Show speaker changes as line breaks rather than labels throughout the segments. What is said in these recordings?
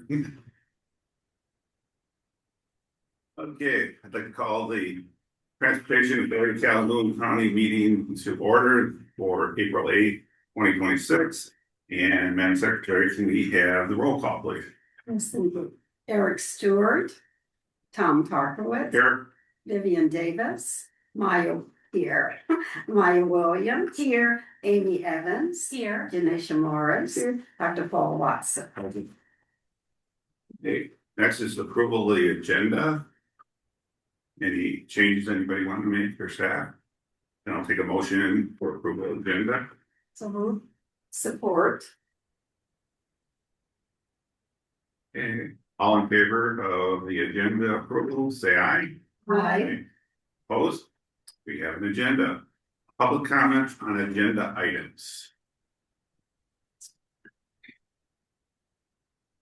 Okay, I'd like to call the Transportation Authority Calhoun County meeting to order for April 8th, 2026. And Madam Secretary, can we have the roll call, please?
Eric Stewart, Tom Tarkowitz,
Here.
Vivian Davis, Maya here, Maya Williams here, Amy Evans here, Janisha Morris here, Dr. Paul Watson.
Okay, next is approval of the agenda. Any changes anybody want to make for staff? Then I'll take a motion for approval of the agenda.
So moved. Support.
Okay, all in favor of the agenda approval, say aye.
Aye.
Opposed? We have an agenda. Public comment on agenda items.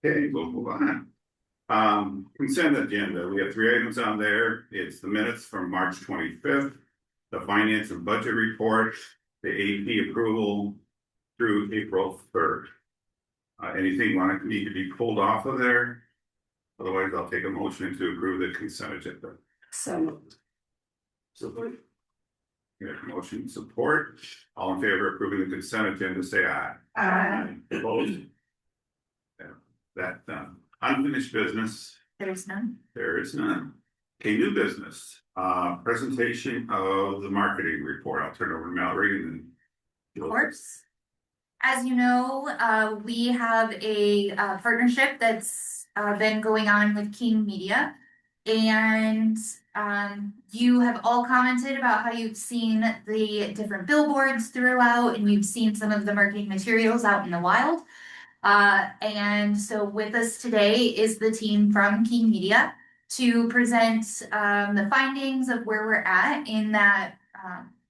Okay, we'll move on. Consent agenda. We have 3 items on there. It's the minutes from March 25th, the finance and budget report, the AP approval through April 3rd. Anything want to need to be pulled off of there? Otherwise, I'll take a motion to approve the consent agenda.
So moved.
Support. We have motion support. All in favor of approving the consent agenda, say aye.
Aye.
Opposed? Yeah, that done. Unfinished business.
There's none.
There is none. Okay, new business. Presentation of the marketing report. I'll turn it over to Mallory and then.
Of course. As you know, we have a partnership that's been going on with King Media, and you have all commented about how you've seen the different billboards throughout, and you've seen some of the marketing materials out in the wild. And so with us today is the team from King Media to present the findings of where we're at in that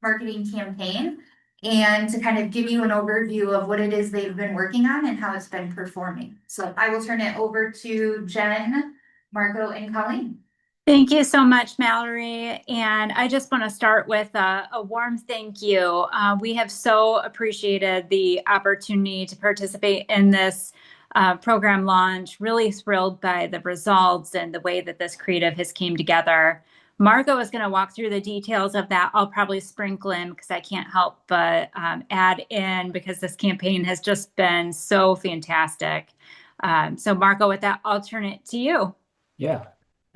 marketing campaign, and to kind of give you an overview of what it is they've been working on and how it's been performing. So I will turn it over to Jen, Marco, and Colleen.
Thank you so much, Mallory. And I just want to start with a warm thank you. We have so appreciated the opportunity to participate in this program launch. Really thrilled by the results and the way that this creative has came together. Marco is going to walk through the details of that. I'll probably sprinkle in because I can't help but add in, because this campaign has just been so fantastic. So Marco, with that, I'll turn it to you.
Yeah.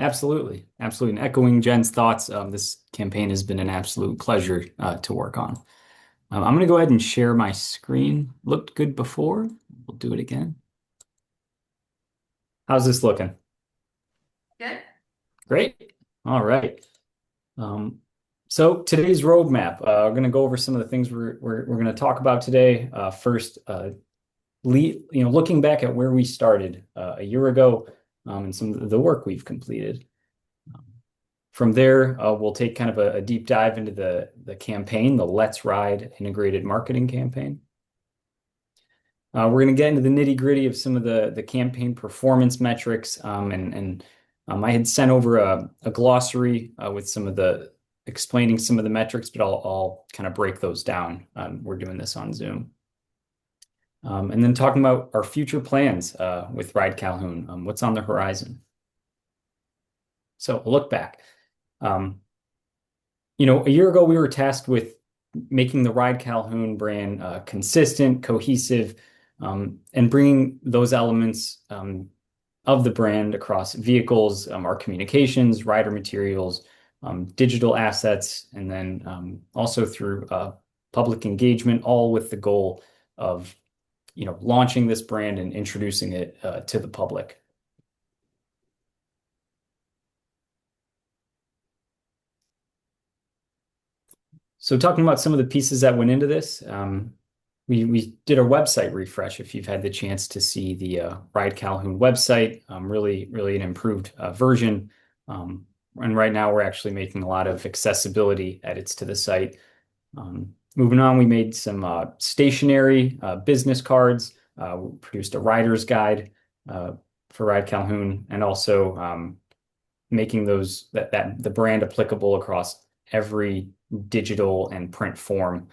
Absolutely. Absolutely. And echoing Jen's thoughts, this campaign has been an absolute pleasure to work on. I'm going to go ahead and share my screen. Looked good before. We'll do it again. How's this looking?
Good.
Great. All right. So today's roadmap, we're going to go over some of the things we're going to talk about today. First, looking back at where we started a year ago. And some of the work we've completed. From there, we'll take kind of a deep dive into the campaign, the Let's Ride integrated marketing campaign. We're going to get into the nitty-gritty of some of the campaign performance metrics. I had sent over a glossary with some of explaining some of the metrics, but I'll kind of break those down. We're doing this on Zoom. And then talking about our future plans with Ride Calhoun, what's on the horizon. So a look back. A year ago, we were tasked with making the Ride Calhoun brand consistent, cohesive, and bringing those elements of the brand across vehicles, our communications, rider materials, digital assets, and then also through public engagement, all with the goal of launching this brand and introducing it to the public. So talking about some of the pieces that went into this, we did a website refresh. If you've had the chance to see the Ride Calhoun website, really an improved version. And right now we're actually making a lot of accessibility edits to the site. Moving on, we made some stationery business cards. We produced a rider's guide for Ride Calhoun, and also making the brand applicable across every digital and print form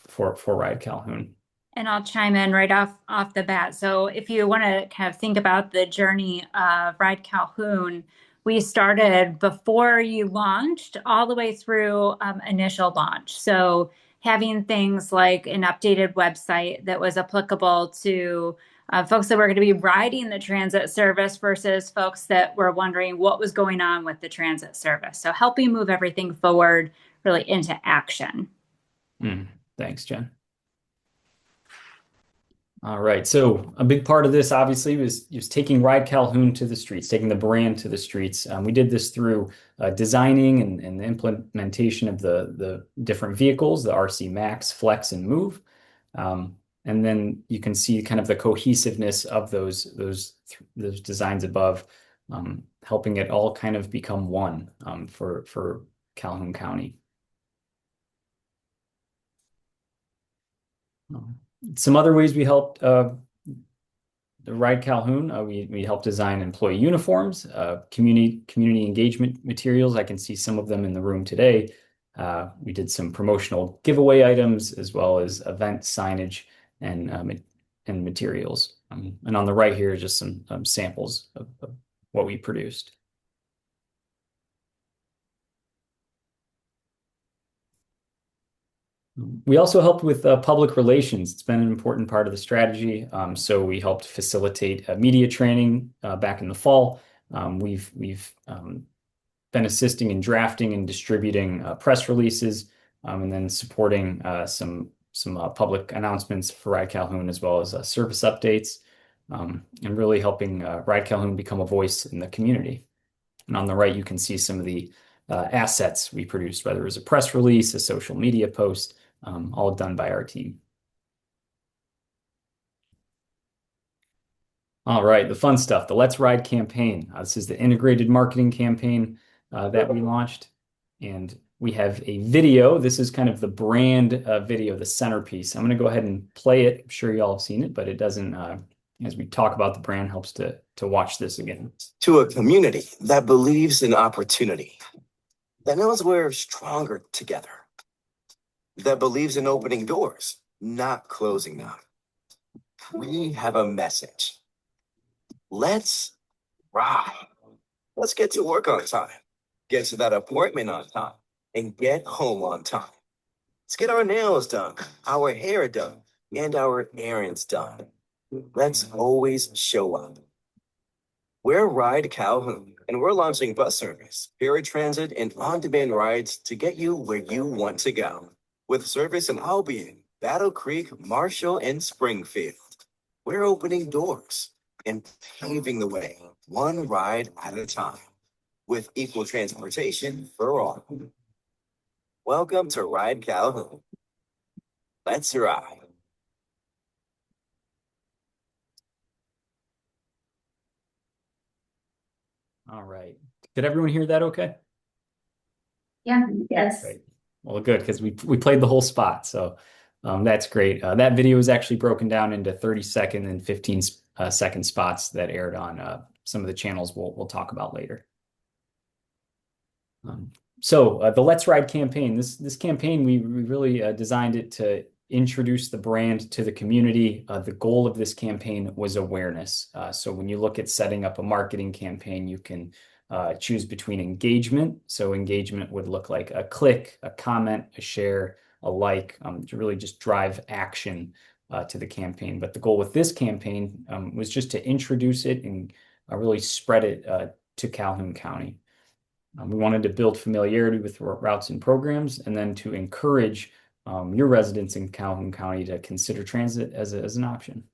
for Ride Calhoun.
and I'll chime in right off the bat. So if you want to kind of think about the journey of Ride Calhoun, we started before you launched all the way through initial launch. So having things like an updated website that was applicable to folks that were going to be riding the transit service versus folks that were wondering what was going on with the transit service. So helping move everything forward really into action.
Thanks, Jen. All right. So a big part of this obviously was taking Ride Calhoun to the streets, taking the brand to the streets. We did this through designing and the implementation of the different vehicles, the RC Max, Flex, and Move. And then you can see kind of the cohesiveness of those designs above, helping it all kind of become one for Calhoun County. Some other ways we helped the Ride Calhoun, we helped design employee uniforms, community engagement materials. I can see some of them in the room today. We did some promotional giveaway items as well as event signage and materials. And on the right here is just some samples of what we produced. We also helped with public relations. It's been an important part of the strategy. So we helped facilitate media training back in the fall. We've been assisting in drafting and distributing press releases, and then supporting some public announcements for Ride Calhoun, as well as service updates, and really helping Ride Calhoun become a voice in the community. And on the right, you can see some of the assets we produced, whether it was a press release, a social media post, all done by our team. All right, the fun stuff, the Let's Ride campaign. This is the integrated marketing campaign that we launched. And we have a video. This is kind of the brand video, the centerpiece. I'm going to go ahead and play it. I'm sure you all have seen it, but it doesn't, as we talk about the brand, helps to watch this again.
To a community that believes in opportunity, that knows we're stronger together, that believes in opening doors, not closing them. We have a message. Let's ride. Let's get to work on time, get to that appointment on time, and get home on time. Let's get our nails done, our hair done, and our errands done. Let's always show up. We're Ride Calhoun, and we're launching bus service, paratransit, and on-demand rides to get you where you want to go. With service in Albion, Battle Creek, Marshall, and Springfield, we're opening doors and paving the way, one ride at a time, with equal transportation for all. Welcome to Ride Calhoun. Let's ride.
All right. Did everyone hear that okay?
Yeah.
Yes.
Great. Well, good, because we played the whole spot. So that's great. That video is actually broken down into 30-second and 15-second spots that aired on some of the channels we'll talk about later. So the Let's Ride campaign, this campaign, we really designed it to introduce the brand to the community. The goal of this campaign was awareness. So when you look at setting up a marketing campaign, you can choose between engagement. So engagement would look like a click, a comment, a share, a like, to really just drive action to the campaign. But the goal with this campaign was just to introduce it and really spread it to Calhoun County. We wanted to build familiarity with routes and programs, and then to encourage your residents in Calhoun County to consider transit as an option.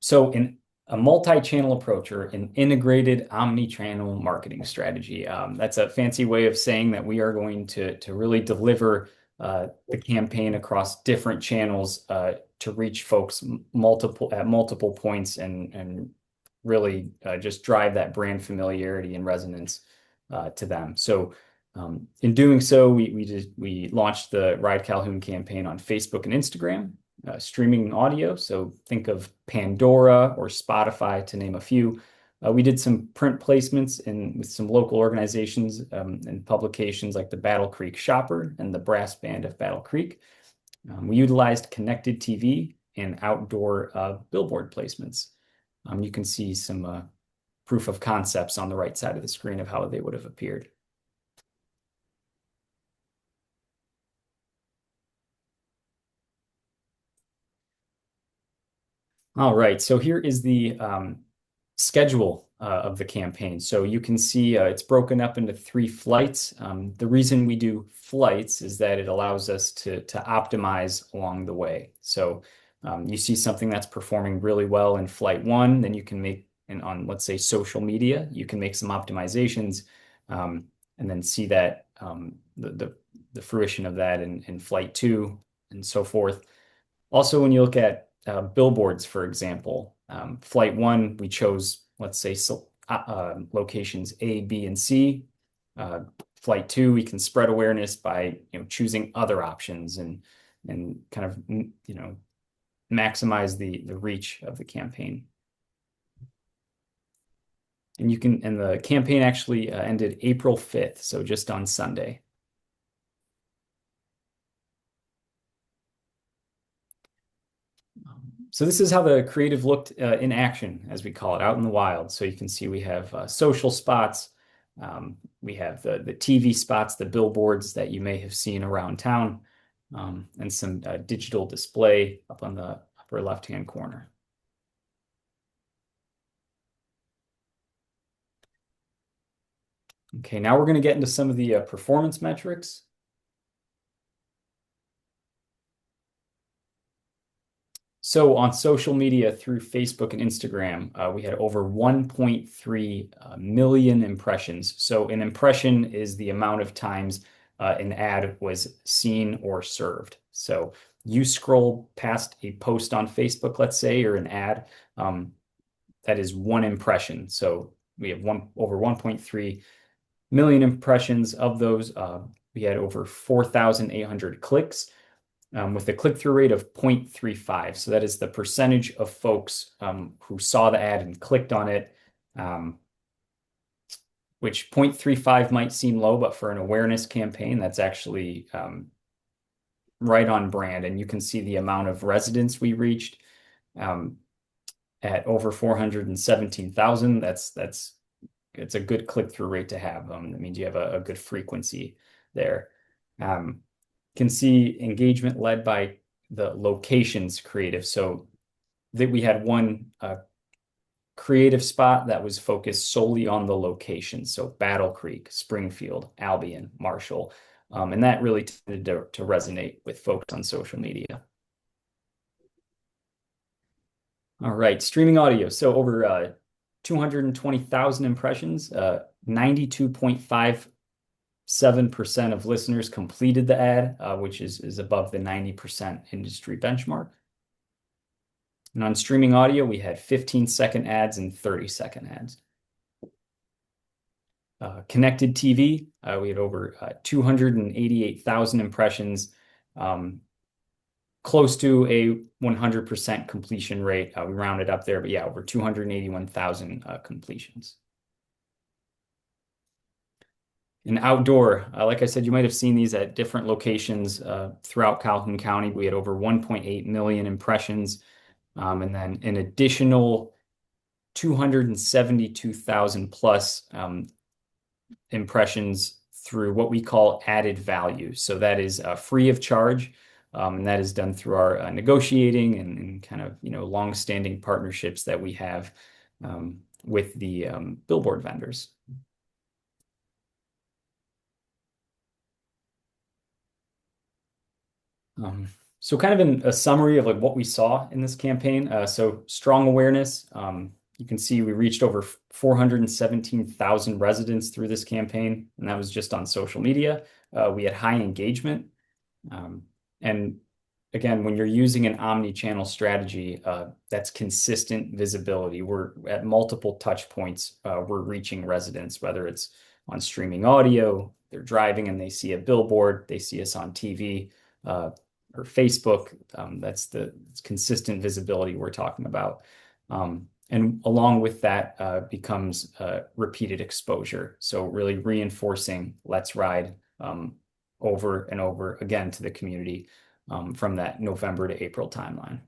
So in a multi-channel approach, or an integrated omni-channel marketing strategy, that's a fancy way of saying that we are going to really deliver the campaign across different channels to reach folks at multiple points and really just drive that brand familiarity and resonance to them. So in doing so, we launched the Ride Calhoun campaign on Facebook and Instagram, streaming audio. So think of Pandora or Spotify, to name a few. We did some print placements with some local organizations and publications like the Battle Creek Shopper and the Brass Band of Battle Creek. We utilized connected TV and outdoor billboard placements. You can see some proof of concepts on the right side of the screen of how they would have appeared. All right, so here is the schedule of the campaign. So you can see it's broken up into 3 flights. The reason we do flights is that it allows us to optimize along the way. So you see something that's performing really well in flight 1, then you can make, and on, let's say, social media, you can make some optimizations and then see that the fruition of that in flight 2 and so forth. Also, when you look at billboards, for example, flight 1, we chose, let's say, locations A, B, and C. Flight 2, we can spread awareness by choosing other options and kind of maximize the reach of the campaign. And the campaign actually ended April 5th, so just on Sunday. So this is how the creative looked in action, as we call it, out in the wild. So you can see we have social spots, we have the TV spots, the billboards that you may have seen around town, and some digital display up on the upper left-hand corner. Okay, now we're going to get into some of the performance metrics. So on social media through Facebook and Instagram, we had over 1.3 million impressions. So an impression is the amount of times an ad was seen or served. So you scroll past a post on Facebook, let's say, or an ad, that is 1 impression. So we have over 1.3 million impressions. Of those, we had over 4,800 clicks. With a click-through rate of 0.35. So that is the percentage of folks who saw the ad and clicked on it, which 0.35 might seem low, but for an awareness campaign, that's actually right on brand. And you can see the amount of residents we reached at over 417,000. It's a good click-through rate to have. That means you have a good frequency there. Can see engagement led by the locations creative. So that we had one creative spot that was focused solely on the location. So Battle Creek, Springfield, Albion, Marshall. And that really tended to resonate with folks on social media. All right, streaming audio. So over 220,000 impressions, 92.5% of listeners completed the ad, which is above the 90% industry benchmark. And on streaming audio, we had 15-second ads and 30-second ads. Connected TV, we had over 288,000 impressions, close to a 100% completion rate. We rounded up there, but yeah, over 281,000 completions. And outdoor, like I said, you might have seen these at different locations throughout Calhoun County. We had over 1.8 million impressions, and then an additional 272,000 plus impressions through what we call added value. So that is free of charge, and that is done through our negotiating and kind of long-standing partnerships that we have with the billboard vendors. So kind of in a summary of like what we saw in this campaign. So strong awareness. You can see we reached over 417,000 residents through this campaign, and that was just on social media. We had high engagement. And again, when you're using an omni-channel strategy, that's consistent visibility. We're at multiple touch points. We're reaching residents, whether it's on streaming audio, they're driving and they see a billboard, they see us on TV, or Facebook. That's the consistent visibility we're talking about. And along with that becomes repeated exposure. So really reinforcing Let's Ride over and over again to the community from that November to April timeline.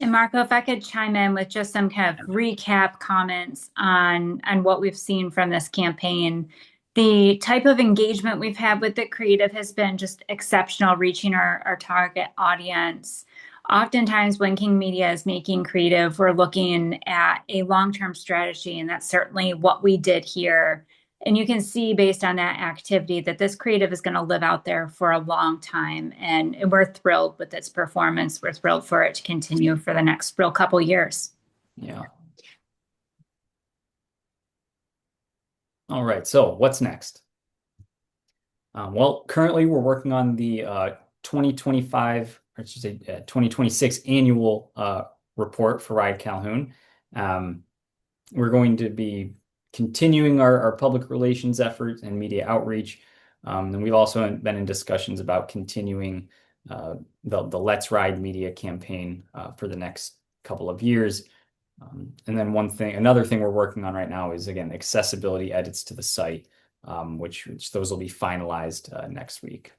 And Marco, if I could chime in with just some kind of recap comments on what we've seen from this campaign. The type of engagement we've had with the creative has been just exceptional, reaching our target audience. Oftentimes when King Media is making creative, we're looking at a long-term strategy, and that's certainly what we did here. And you can see based on that activity that this creative is going to live out there for a long time. And we're thrilled with its performance. We're thrilled for it to continue for the next real couple years.
Yeah. All right. So what's next? Well, currently we're working on the 2025, or I should say 2026 annual report for Ride Calhoun. We're going to be continuing our public relations efforts and media outreach. And we've also been in discussions about continuing the Let's Ride media campaign for the next couple of years. And then another thing we're working on right now is, again, accessibility edits to the site, which those will be finalized next week.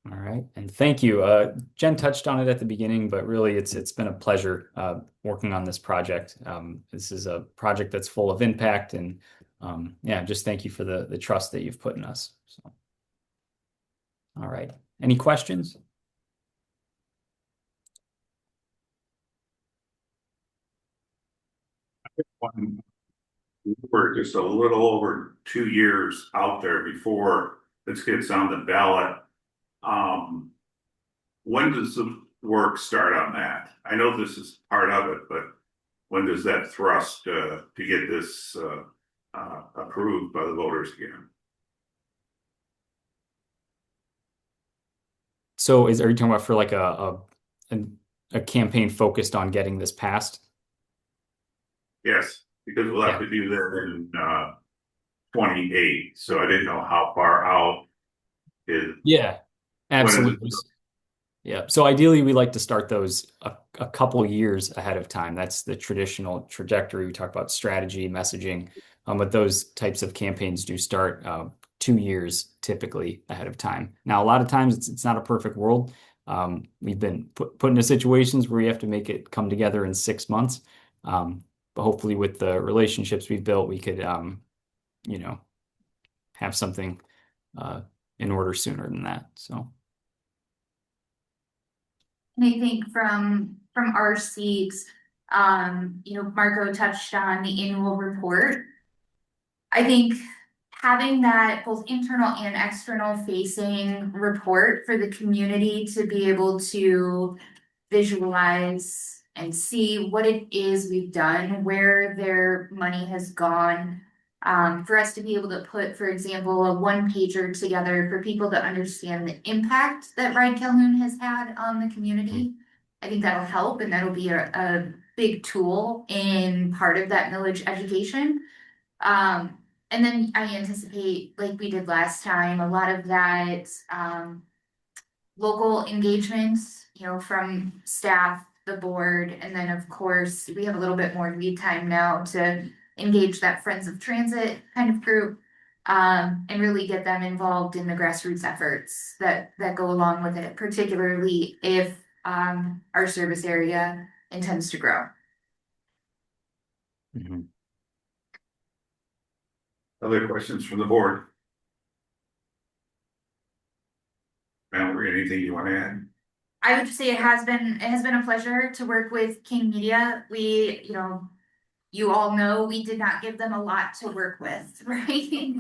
All right, and thank you. Jen touched on it at the beginning, but really it's been a pleasure working on this project. This is a project that's full of impact, and yeah, just thank you for the trust that you've put in us. So, all right, any questions?
We're just a little over 2 years out there before this gets on the ballot. When does the work start on that? I know this is part of it, but when does that thrust to get this approved by the voters again?
So are you talking about for like a campaign focused on getting this passed?
Yes, because we'll have to do that in 28. So I didn't know how far out is.
Yeah, absolutely. Yeah. So ideally, we like to start those a couple years ahead of time. That's the traditional trajectory. We talk about strategy, messaging, but those types of campaigns do start 2 years typically ahead of time. Now, a lot of times it's not a perfect world. We've been put into situations where we have to make it come together in 6 months. But hopefully, with the relationships we've built, we could, have something in order sooner than that. So.
And I think from our seats, Marco touched on the annual report. I think having that both internal and external facing report for the community to be able to visualize and see what it is we've done, where their money has gone, for us to be able to put, for example, a one-pager together for people to understand the impact that Ride Calhoun has had on the community. I think that'll help, and that'll be a big tool in part of that millage education. And then I anticipate, like we did last time, a lot of that local engagements, from staff, the board, and then of course we have a little bit more lead time now to engage that Friends of Transit kind of group, and really get them involved in the grassroots efforts that go along with it, particularly if our service area intends to grow.
Mm-hmm.
Other questions from the board? Mallory, anything you want to add?
I would just say it has been a pleasure to work with King Media. We, you all know we did not give them a lot to work with, right?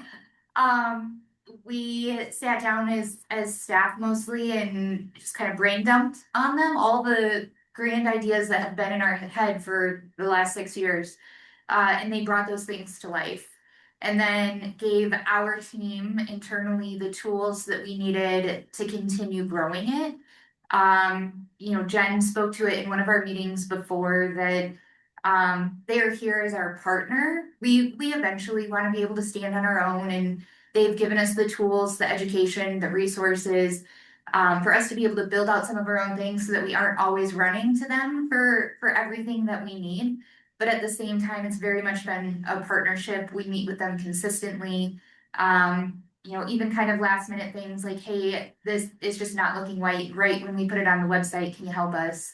We sat down as staff mostly and just kind of brain dumped on them all the grand ideas that have been in our head for the last 6 years. And they brought those things to life. And then gave our team internally the tools that we needed to continue growing it. Jen spoke to it in one of our meetings before that they are here as our partner. We eventually want to be able to stand on our own, and they've given us the tools, the education, the resources, for us to be able to build out some of our own things so that we aren't always running to them for everything that we need. But at the same time, it's very much been a partnership. We meet with them consistently. Even kind of last minute things like, hey, this is just not looking right when we put it on the website. Can you help us?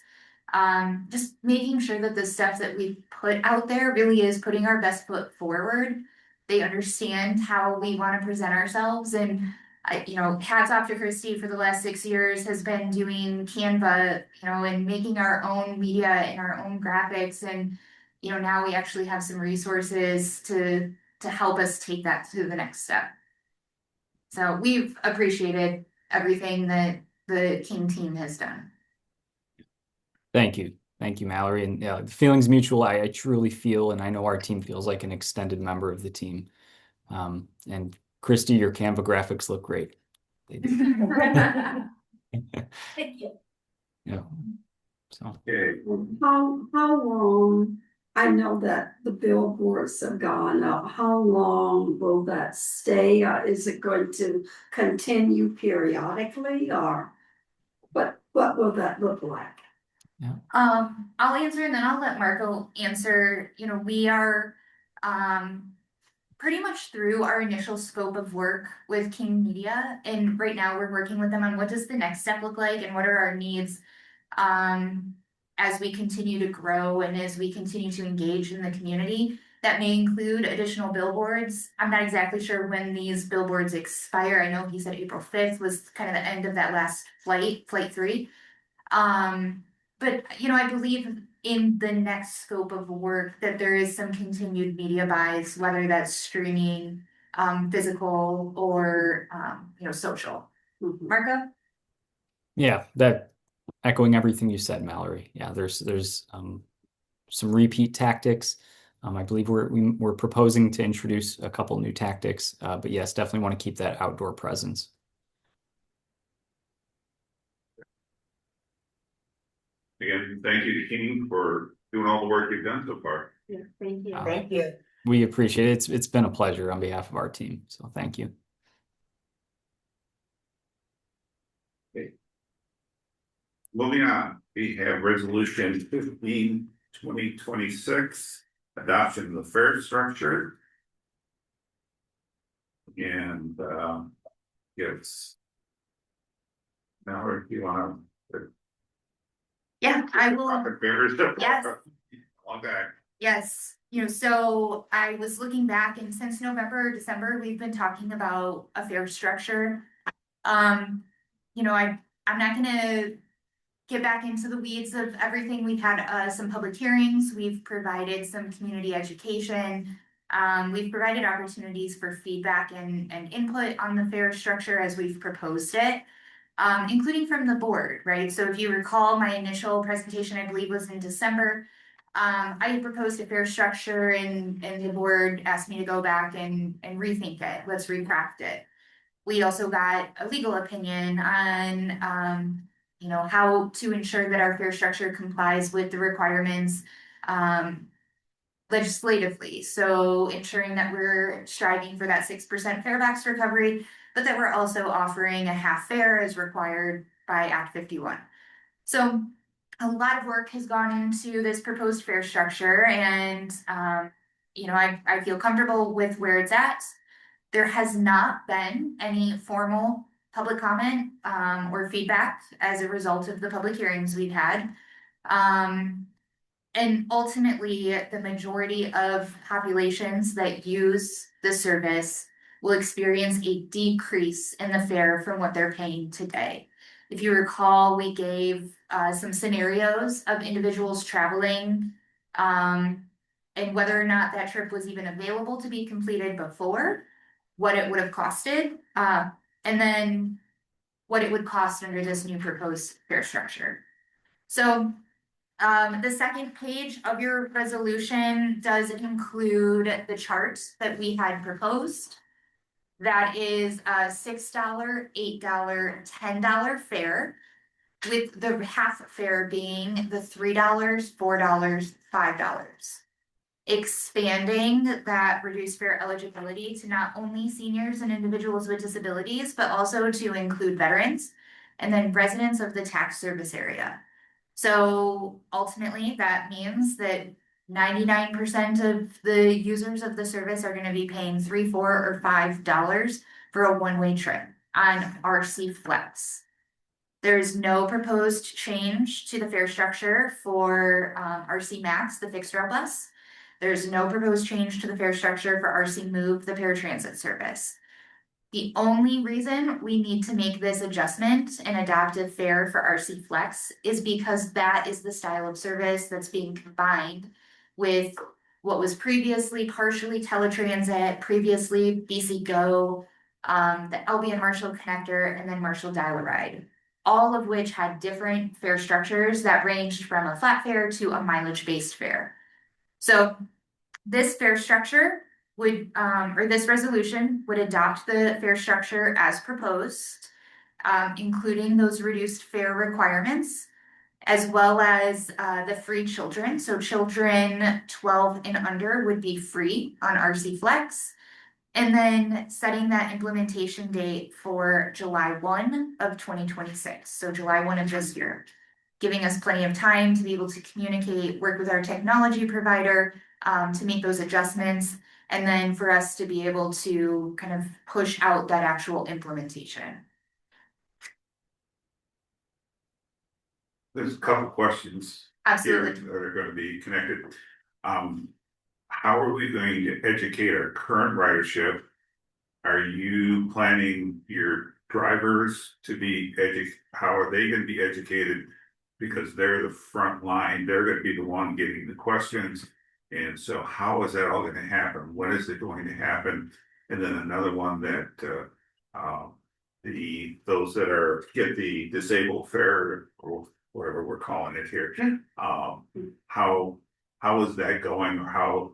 Just making sure that the stuff that we put out there really is putting our best foot forward. They understand how we want to present ourselves, and hats off to Christy for the last 6 years has been doing Canva, and making our own media and our own graphics. And, now we actually have some resources to help us take that to the next step. So we've appreciated everything that the King team has done.
Thank you. Thank you, Mallory. And the feeling's mutual. I truly feel, and I know our team feels like an extended member of the team. And Christy, your Canva graphics look great. They do.
Thank you.
Yeah. So
Okay,
How long, I know that the billboards have gone up, how long will that stay? Is it going to continue periodically, or what will that look like?
I'll answer and then I'll let Marco answer. We are pretty much through our initial scope of work with King Media, and right now we're working with them on what does the next step look like and what are our needs as we continue to grow and as we continue to engage in the community. That may include additional billboards. I'm not exactly sure when these billboards expire. I know he said April 5th was kind of the end of that last flight 3. But I believe in the next scope of work that there is some continued media buys, whether that's streaming, physical, or social. Marco?
yeah, that echoing everything you said, Mallory. Yeah, there's some repeat tactics. I believe we're proposing to introduce a couple new tactics, but yes, definitely want to keep that outdoor presence.
again, thank you to King for doing all the work you've done so far.
Yeah, thank you.
Thank
you.
We appreciate it. It's been a pleasure on behalf of our team. So thank you.
Moving on, we have resolution 15, 2026, adoption of the fare structure. And yes. Now, if you want to.
Yeah, I will. Yes.
Okay.
Yes, so I was looking back, and since November or December, we've been talking about a fare structure. I'm not gonna get back into the weeds of everything. We've had some public hearings, we've provided some community education. We've provided opportunities for feedback and input on the fare structure as we've proposed it. Including from the board, right? So if you recall, my initial presentation, I believe, was in December. I had proposed a fare structure, and the board asked me to go back and rethink it. Let's recraft it. We also got a legal opinion on how to ensure that our fare structure complies with the requirements legislatively. So ensuring that we're striving for that 6% fare box recovery, but that we're also offering a half fare as required by Act 51. So a lot of work has gone into this proposed fare structure, and I feel comfortable with where it's at. There has not been any formal public comment or feedback as a result of the public hearings we've had. And ultimately, the majority of populations that use the service will experience a decrease in the fare from what they're paying today. If you recall, we gave some scenarios of individuals traveling and whether or not that trip was even available to be completed before, what it would have costed, and then what it would cost under this new proposed fare structure. So the second page of your resolution does include the chart that we had proposed. That is a $6, $8, $10 fare, with the half fare being the $3, $4, $5. Expanding that reduced fare eligibility to not only seniors and individuals with disabilities, but also to include veterans and then residents of the tax service area. So ultimately, that means that 99% of the users of the service are gonna be paying $3, $4, or $5 for a one-way trip on RC Flex. There's no proposed change to the fare structure for RC Max, the fixed rail bus. There's no proposed change to the fare structure for RC Move, the paratransit service. The only reason we need to make this adjustment and adopt a fare for RC Flex is because that is the style of service that's being combined with what was previously partially Teletransit, previously BC Go, the Albion Marshall Connector, and then Marshall Dial-A-Ride, all of which had different fare structures that ranged from a flat fare to a mileage-based fare. So this fare structure would, or this resolution would adopt the fare structure as proposed, including those reduced fare requirements, as well as the free children. So children 12 and under would be free on RC Flex. And then setting that implementation date for July 1 of 2026. So July 1 of this year, giving us plenty of time to be able to communicate, work with our technology provider to make those adjustments, and then for us to be able to kind of push out that actual implementation.
There's a couple questions here
Absolutely.
that are gonna be connected. How are we going to educate our current ridership? Are you planning your drivers to be how are they gonna be educated? Because they're the front line, they're gonna be the one getting the questions. And so how is that all gonna happen? When is it going to happen? And then another one that, those that get the disabled fare or whatever we're calling it here. How is that going, or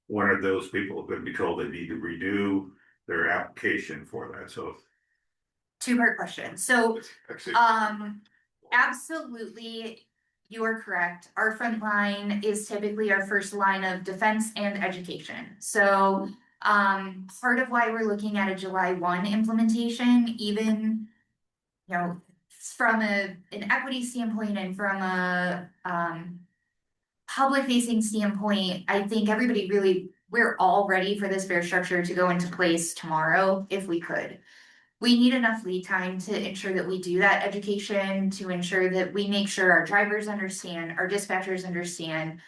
when are those people going to be told they need to redo their application for that? So
Two-part question. So
that's it.
absolutely, you are correct. Our front line is typically our first line of defense and education. So part of why we're looking at a July 1 implementation, even, you know, from an equity standpoint and from a public facing standpoint, I think everybody really, we're all ready for this fare structure to go into place tomorrow if we could. We need enough lead time to ensure that we do that education, to ensure that we make sure our drivers understand, our dispatchers understand,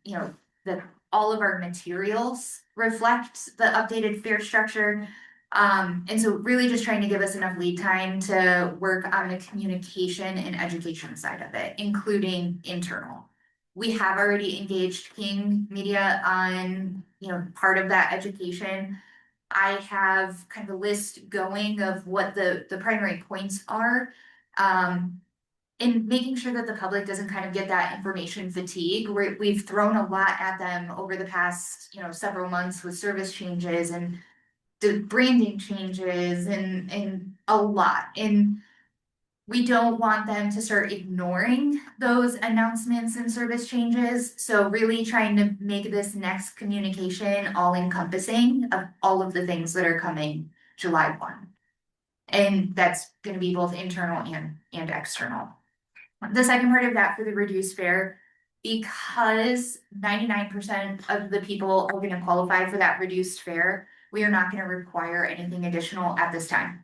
you know, that all of our materials reflect the updated fare structure. And so really just trying to give us enough lead time to work on the communication and education side of it, including internal. We have already engaged King Media on, you know, part of that education. I have kind of a list going of what the primary points are. In making sure that the public doesn't kind of get that information fatigue. We've thrown a lot at them over the past, you know, several months with service changes and the branding changes and a lot. And we don't want them to start ignoring those announcements and service changes. So really trying to make this next communication all encompassing of all of the things that are coming July 1. And that's going to be both internal and external. The second part of that for the reduced fare, because 99% of the people are going to qualify for that reduced fare, we are not going to require anything additional at this time.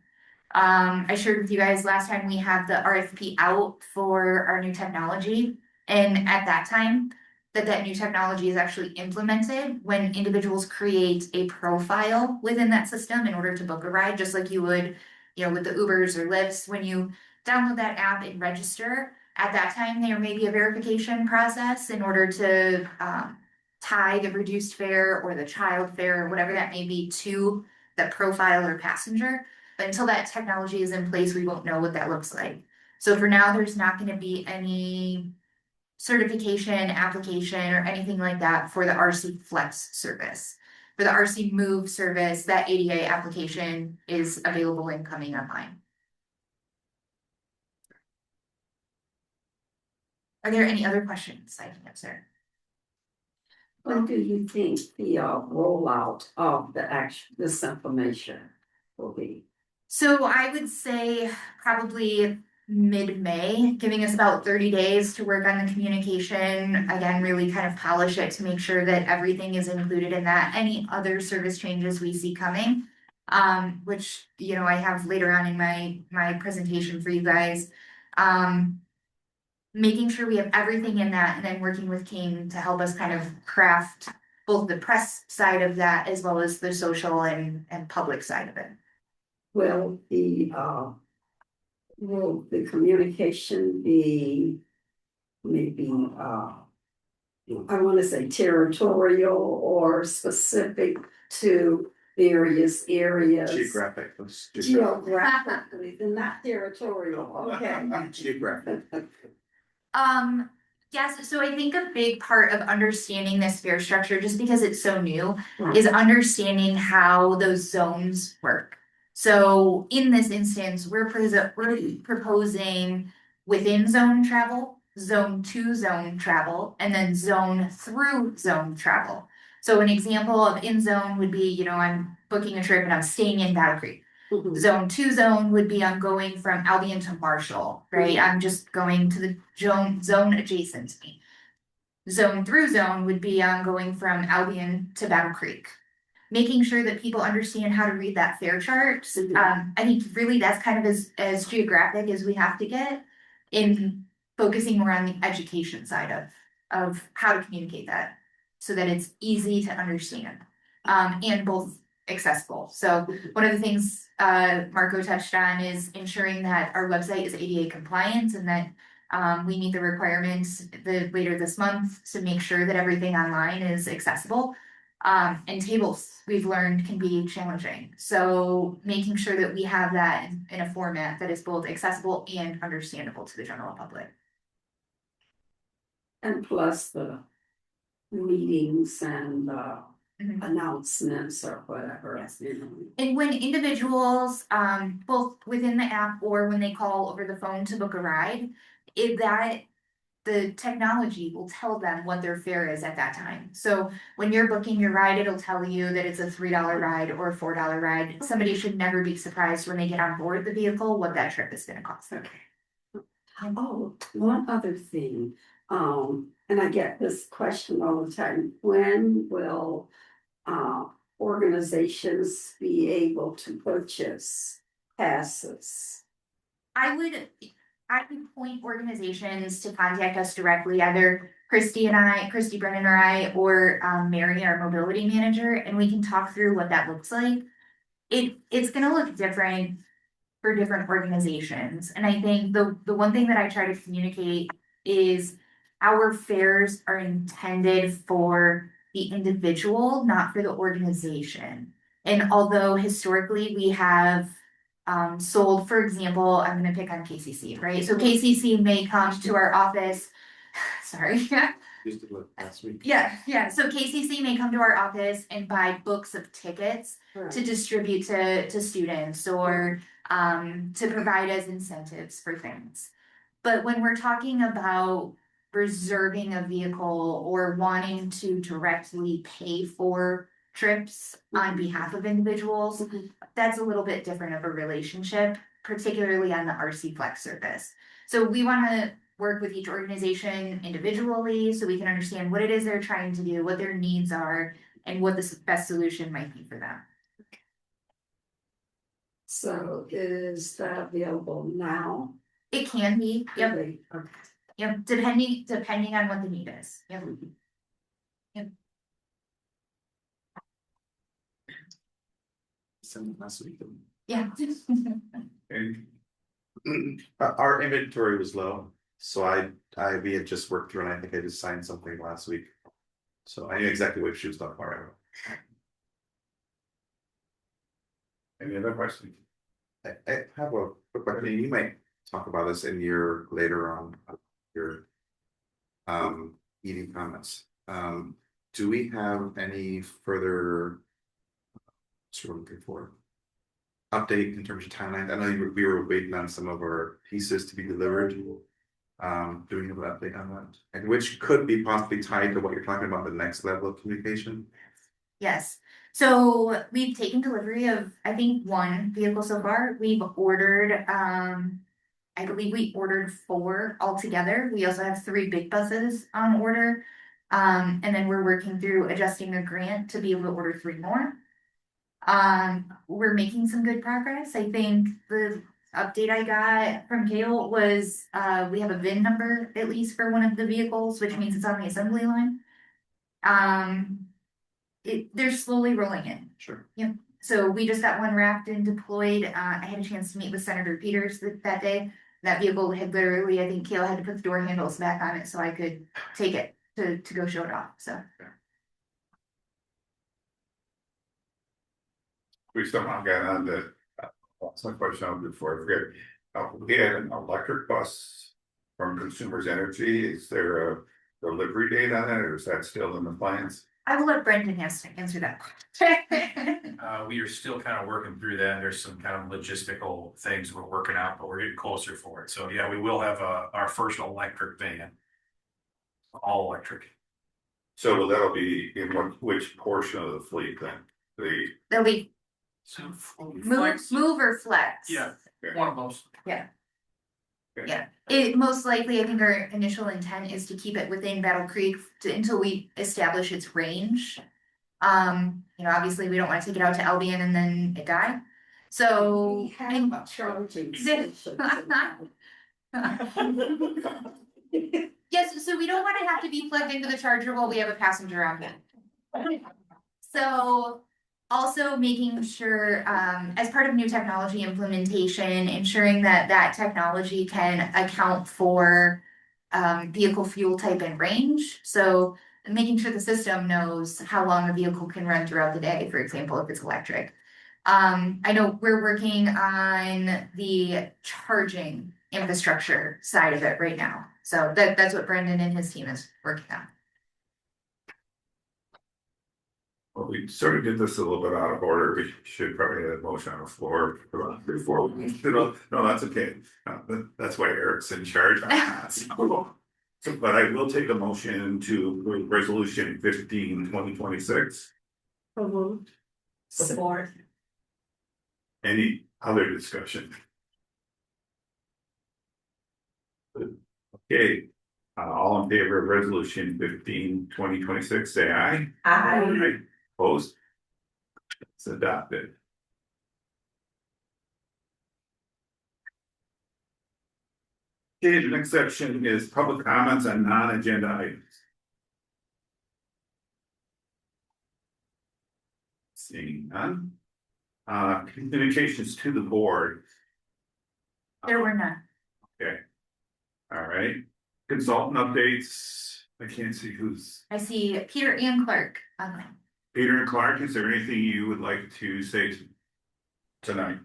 I shared with you guys last time we have the RFP out for our new technology. And at that time, that new technology is actually implemented when individuals create a profile within that system in order to book a ride, just like you would, you know, with the Ubers or Lyfts. When you download that app and register, at that time, there may be a verification process in order to tie the reduced fare or the child fare or whatever that may be to the profile or passenger. But until that technology is in place, we won't know what that looks like. So for now, there's not going to be any certification, application, or anything like that for the RC Flex service. For the RC Move service, that ADA application is available and coming online. Are there any other questions I can answer?
When do you think the rollout of this information will be?
So I would say probably mid-May, giving us about 30 days to work on the communication. Again, really kind of polish it to make sure that everything is included in that. Any other service changes we see coming, which, you know, I have later on in my presentation for you guys. Making sure we have everything in that and then working with King to help us kind of craft both the press side of that as well as the social and public side of it.
Will the communication be maybe, I want to say territorial or specific to various areas?
Geographic.
Geographically, then not territorial, okay.
Geographic.
Yes, so I think a big part of understanding this fare structure, just because it's so new, is understanding how those zones work. So in this instance, we're proposing within zone travel, zone to zone travel, and then zone through zone travel. So an example of in zone would be, you know, I'm booking a trip and I'm staying in Battle Creek.
Mhm.
Zone two zone would be I'm going from Albion to Marshall, right? I'm just going to the zone adjacent to me. Zone through zone would be I'm going from Albion to Battle Creek. Making sure that people understand how to read that fare chart. I think really that's kind of as geographic as we have to get in focusing more on the education side of how to communicate that so that it's easy to understand and both accessible. So one of the things Marco touched on is ensuring that our website is ADA compliant and that we meet the requirements later this month to make sure that everything online is accessible. And tables we've learned can be challenging. So making sure that we have that in a format that is both accessible and understandable to the general public.
And plus the meetings and
Mhm.
announcements or whatever.
Yes.
You know.
And when individuals, both within the app or when they call over the phone to book a ride, the technology will tell them what their fare is at that time. So when you're booking your ride, it'll tell you that it's a $3 ride or a $4 ride. Somebody should never be surprised when they get on board the vehicle what that trip is gonna cost.
Okay. Oh, one other thing, and I get this question all the time, when will organizations be able to purchase passes?
I would point organizations to contact us directly, either Christy Brennan or I, or Mary, our mobility manager, and we can talk through what that looks like. It's gonna look different for different organizations. And I think the one thing that I try to communicate is our fares are intended for the individual, not for the organization. And although historically we have sold, for example, I'm gonna pick on KCC, right? So KCC may come to our office, sorry.
Used to do it last week.
Yeah, so KCC may come to our office and buy books of tickets to distribute to students or to provide as incentives for things. But when we're talking about reserving a vehicle or wanting to directly pay for trips on behalf of individuals, that's a little bit different of a relationship, particularly on the RC Flex service. So we want to work with each organization individually so we can understand what it is they're trying to do, what their needs are, and what the best solution might be for them.
So is that available now?
It can be, yep,
Okay.
yep, depending on what the need is. Yep.
Sent last week.
Yeah.
And our inventory was low, so we had just worked through and I think I just signed something last week. So I knew exactly what she was talking about. Any other questions? I have a quick question. You might talk about this in your later on your meeting comments. Do we have any further sort of looking for update in terms of timeline? I know we were waiting on some of our pieces to be delivered. Do we have an update on that? And which could be possibly tied to what you're talking about, the next level of communication?
Yes. So we've taken delivery of, I think, one vehicle so far. We've ordered, I believe we ordered 4 altogether. We also have 3 big buses on order. And then we're working through adjusting a grant to be able to order 3 more. We're making some good progress. I think the update I got from Kale was, we have a VIN number at least for one of the vehicles, which means it's on the assembly line. They're slowly rolling in.
Sure.
Yep. So we just got one wrapped and deployed. I had a chance to meet with Senator Peters that day. That vehicle had literally, I think Kale had to put the door handles back on it so I could take it to go show it off. So
We still haven't got on the, some question I'll do before I forget. We had an electric bus from Consumers Energy. Is there a delivery date on it, or is that still in the plans?
I will let Brendan answer that.
We are still kind of working through that. There's some kind of logistical things we're working out, but we're getting closer for it. So yeah, we will have our first electric van. All electric.
So that'll be in which portion of the fleet then?
They'll be
So
move or flex.
Yeah, one of those.
Yeah.
Okay.
Yeah, it most likely, I think our initial intent is to keep it within Battle Creek until we establish its range. Obviously we don't want to take it out to Albion and then it die. So.
We have a charging station.
Yes, so we don't want to have to be plugged into the charger while we have a passenger on it. So also making sure, as part of new technology implementation, ensuring that technology can account for vehicle fuel type and range. So making sure the system knows how long a vehicle can run throughout the day, for example, if it's electric. I know we're working on the charging infrastructure side of it right now. So that's what Brendan and his team is working on.
Well, we sort of did this a little bit out of order. We should probably have a motion on the floor before we, no, that's okay. That's why Eric's in charge. So, but I will take a motion to approve resolution 15/2026.
Support.
Any other discussion? Okay, all in favor of resolution 15/2026, say aye.
Aye.
Opposed? It's adopted. Okay, the next section is public comments on non-agenda items. Seeing none. Communications to the board.
There were none.
Okay. All right. Consultant updates. I can't see who's.
I see Peter and Clark.
Peter and Clark, is there anything you would like to say tonight?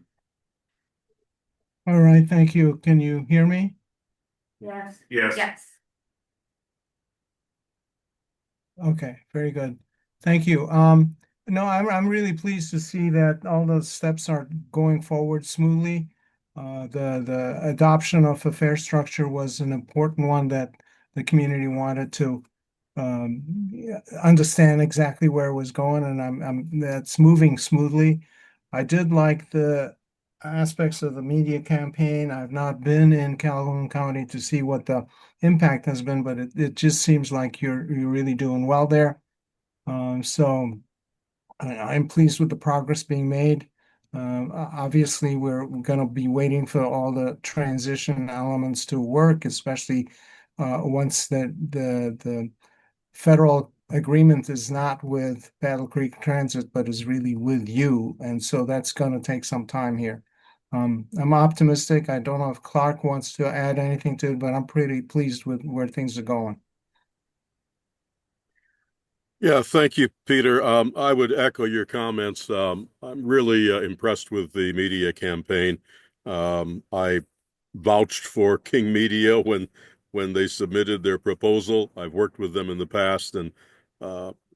All right, thank you. Can you hear me?
Yes.
Yes.
Yes.
Okay, very good. Thank you. No, I'm really pleased to see that all those steps are going forward smoothly. The adoption of a fare structure was an important one that the community wanted to understand exactly where it was going, and that's moving smoothly. I did like the aspects of the media campaign. I've not been in Calhoun County to see what the impact has been, but it just seems like you're really doing well there. So I'm pleased with the progress being made. Obviously, we're going to be waiting for all the transition elements to work, especially once the federal agreement is not with Battle Creek Transit, but is really with you. And so that's going to take some time here. I'm optimistic. I don't know if Clark wants to add anything to it, but I'm pretty pleased with where things are going.
Yeah, thank you, Peter. I would echo your comments. I'm really impressed with the media campaign. I vouched for King Media when they submitted their proposal. I've worked with them in the past, and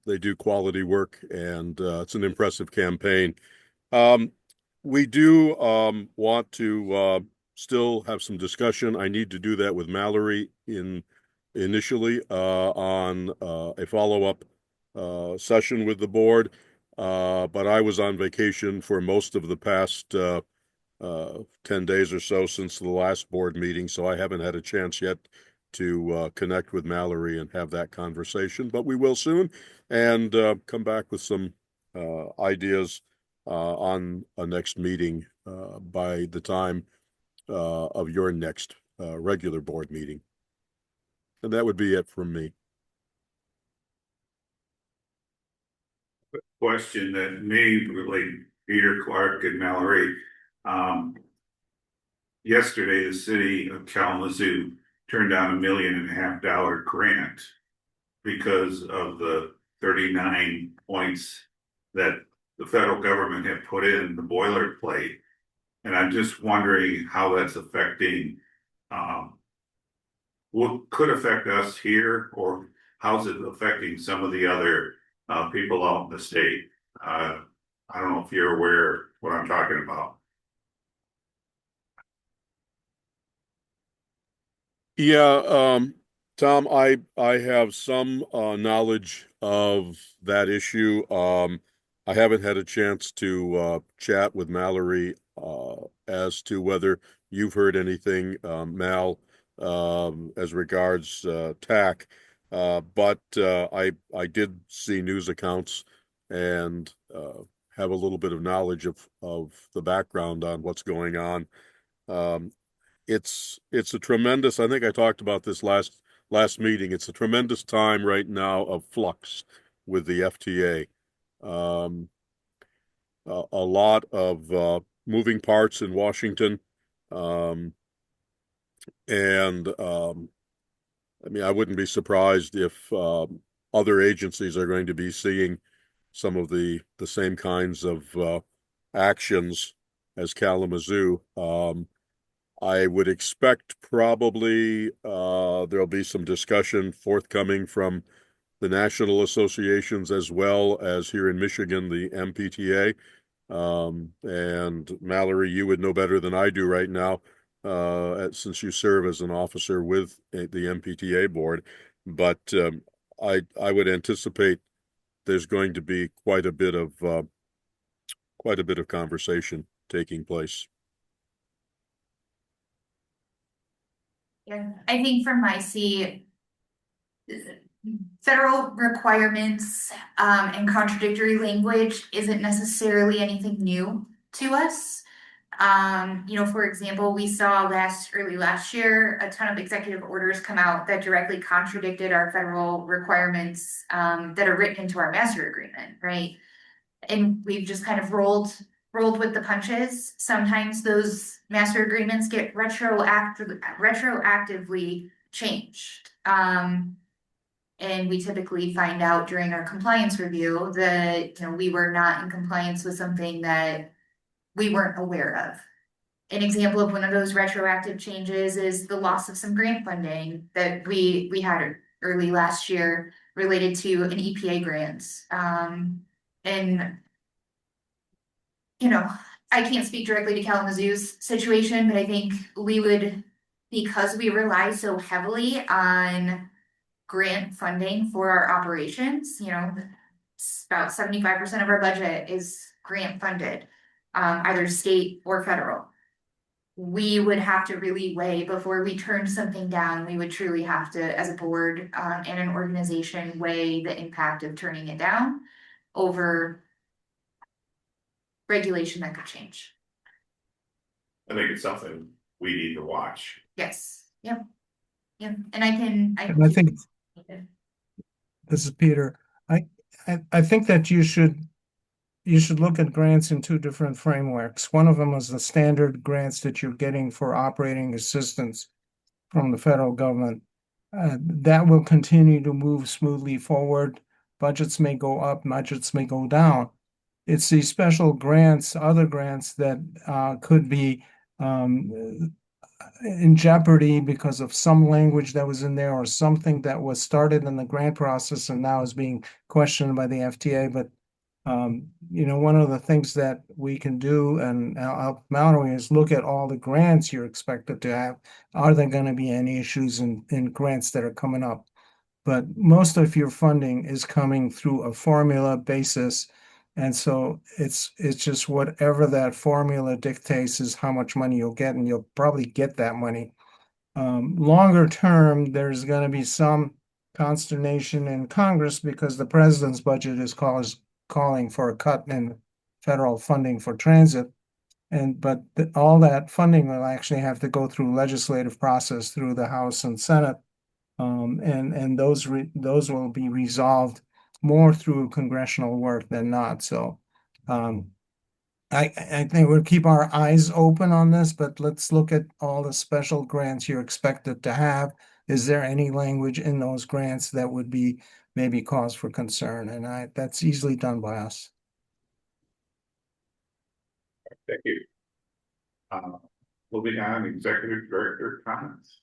they do quality work, and it's an impressive campaign. We do want to still have some discussion. I need to do that with Mallory initially on a follow-up session with the board. but I was on vacation for most of the past 10 days or so since the last board meeting, so I haven't had a chance yet to connect with Mallory and have that conversation, but we will soon, and come back with some ideas on a next meeting by the time of your next regular board meeting. And that would be it from me.
Question that may relate Peter, Clark, and Mallory. Yesterday, the city of Kalamazoo turned down $1.5 million grant because of the 39 points that the federal government had put in the boilerplate. And I'm just wondering how that's affecting, what could affect us here, or how's it affecting some of the other people out in the state? I don't know if you're aware what I'm talking about.
Yeah, Tom, I have some knowledge of that issue. I haven't had a chance to chat with Mallory as to whether you've heard anything, Mal, as regards TAC. But I did see news accounts and have a little bit of knowledge of the background on what's going on. Um, it's a tremendous, I think I talked about this last meeting. It's a tremendous time right now of flux with the FTA. A lot of moving parts in Washington. And I mean, I wouldn't be surprised if other agencies are going to be seeing some of the same kinds of actions as Kalamazoo. I would expect probably there'll be some discussion forthcoming from the national associations as well as here in Michigan, the MPTA. And Mallory, you would know better than I do right now, since you serve as an officer with the MPTA board. But I would anticipate there's going to be quite a bit of conversation taking place.
Yeah, I think from my seat, federal requirements and contradictory language isn't necessarily anything new to us. For example, we saw early last year a ton of executive orders come out that directly contradicted our federal requirements that are written into our master agreement, right? And we've just kind of rolled with the punches. Sometimes those master agreements get retroactively changed. And we typically find out during our compliance review that we were not in compliance with something that we weren't aware of. An example of one of those retroactive changes is the loss of some grant funding that we had early last year related to an EPA grant. And I can't speak directly to Kalamazoo's situation, but I think we would, because we rely so heavily on grant funding for our operations, it's about 75% of our budget is grant funded, either state or federal. We would have to really weigh before we turn something down. We would truly have to, as a board and an organization, weigh the impact of turning it down over regulation that could change.
I think it's something we need to watch.
Yes. Yep. And I
think this is Peter. I think that you should look at grants in two different frameworks. One of them is the standard grants that you're getting for operating assistance from the federal government. That will continue to move smoothly forward. Budgets may go up, budgets may go down. It's these special grants, other grants that could be in jeopardy because of some language that was in there or something that was started in the grant process and now is being questioned by the FTA. But one of the things that we can do, and I'll help Mallory, is look at all the grants you're expected to have. Are there going to be any issues in grants that are coming up? But most of your funding is coming through a formula basis And so it's just whatever that formula dictates is how much money you'll get, and you'll probably get that money. Longer term, there's going to be some consternation in Congress because the president's budget is calling for a cut in federal funding for transit. But all that funding will actually have to go through legislative process through the House and Senate. And those will be resolved more through congressional work than not. So I think we'll keep our eyes open on this, but let's look at all the special grants you're expected to have. Is there any language in those grants that would be maybe cause for concern? And that's easily done by us.
Thank you. Moving on, executive director comments.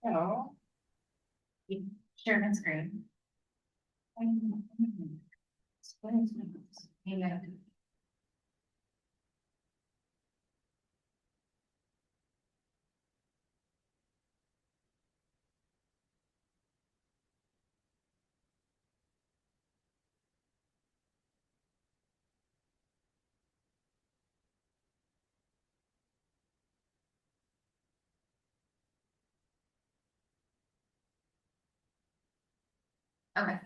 So. Share my screen. Amen. Okay.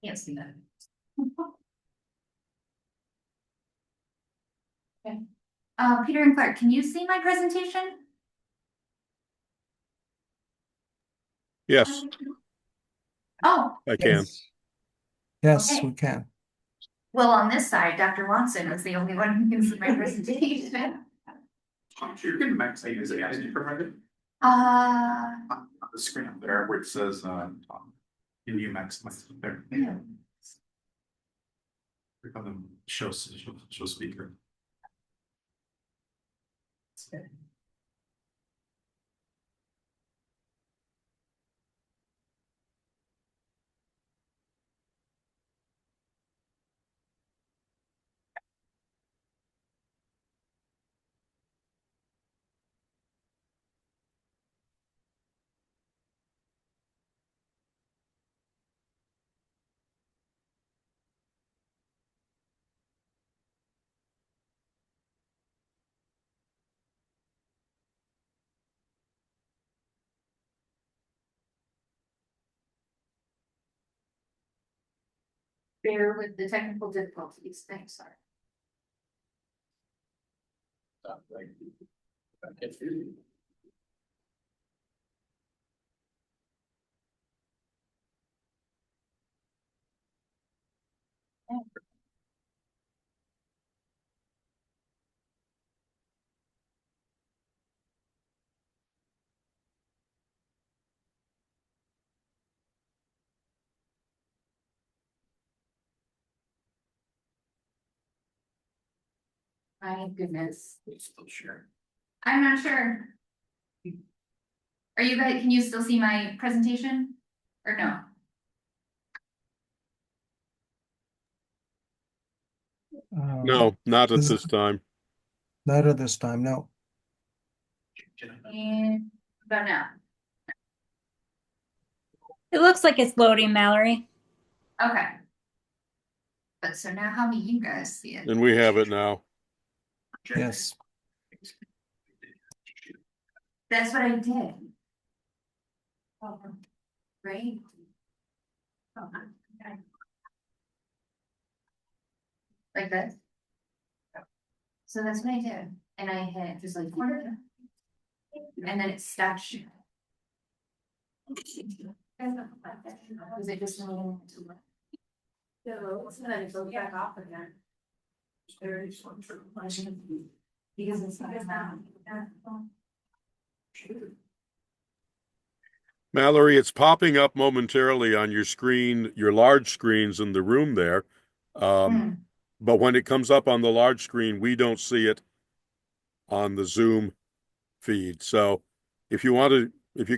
Can't see that. Okay. Peter and Clark, can you see my presentation?
Yes,
Oh,
I can.
Yes,
Okay.
we can.
well, on this side, Dr. Watson is the only one who can see my presentation.
You can max it as a guys provided
Uh,
on the screen up there where it says, can you maximize it there?
yeah.
Click on the show speaker.
Bear with the technical difficulties, thanks, sorry. My goodness.
Still sure.
I'm not sure. Are you guys, can you still see my presentation? Or no?
No, not at
Is it-
this time.
Not at this time, no.
And about now.
It looks like it's loading, Mallory.
Okay. But so now how do you guys see it?
And we have it now.
Yes.
That's what I did. Oh, right. Oh, okay. Like this. So that's what I did, and I hit just like corner. And then it stopped. Was it just a little too much? So then it goes back off again. Because it's not.
Mallory, it's popping up momentarily on your screen, your large screens in the room there. But when it comes up on the large screen, we don't see it on the Zoom feed. So if you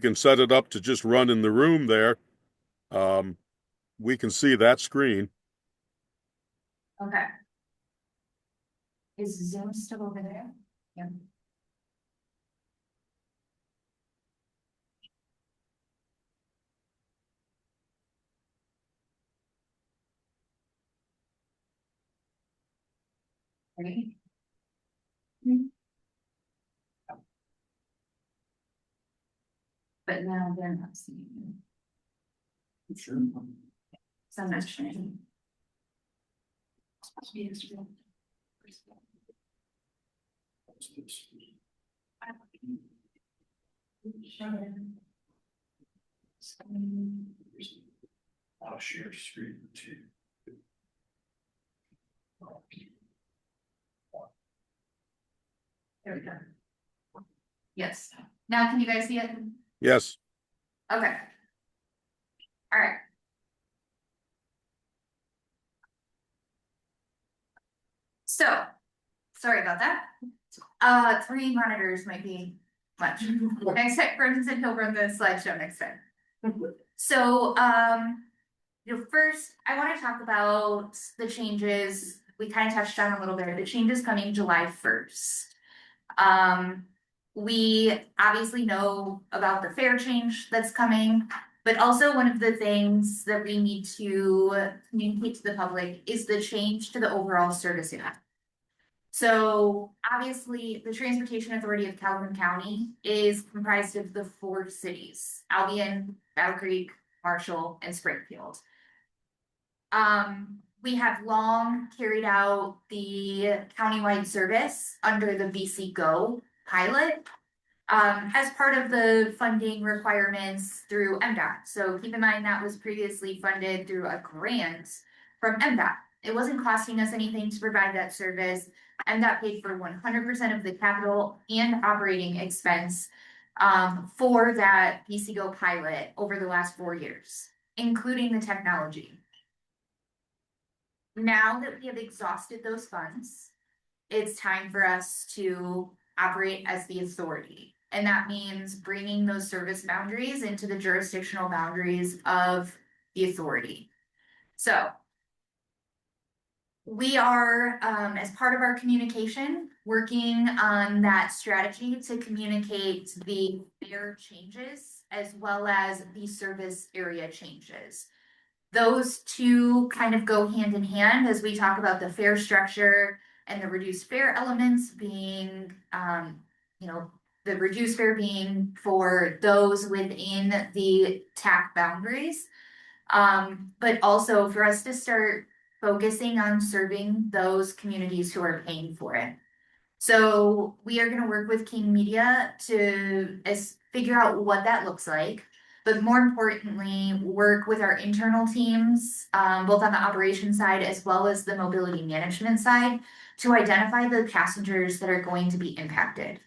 can set it up to just run in the room there, we can see that screen.
Okay. Is Zoom still over there? Yeah. Right? But now they're not seeing it.
Sure.
So I'm not sure.
I'll share screen too.
There we go. Yes, now can you guys see it?
Yes.
Okay. All right. So, sorry about that. 3 monitors might be much. Next time, Brendan, he'll run the slideshow next time. So, first, I want to talk about the changes. We kind of touched on a little bit, the changes coming July 1st. We obviously know about the fare change that's coming, but also one of the things that we need to communicate to the public is the change to the overall service area. So obviously, the Transportation Authority of Calhoun County is comprised of the 4 cities: Albion, Battle Creek, Marshall, and Springfield. We have long carried out the countywide service under the BC Go pilot as part of the funding requirements through MDOT. So keep in mind that was previously funded through a grant from MDOT. It wasn't costing us anything to provide that service. MDOT paid for 100% of the capital and operating expense for that BC Go pilot over the last 4 years, including the technology. Now that we have exhausted those funds, it's time for us to operate as the authority. And that means bringing those service boundaries into the jurisdictional boundaries of the authority. So we are, as part of our communication, working on that strategy to communicate the fare changes as well as the service area changes. Those two kind of go hand in hand as we talk about the fare structure and the reduced fare elements being, the reduced fare being for those within the TACC boundaries. But also for us to start focusing on serving those communities who are paying for it. So we are going to work with King Media to figure out what that looks like. But more importantly, work with our internal teams, both on the operations side as well as the mobility management side, to identify the passengers that are going to be impacted.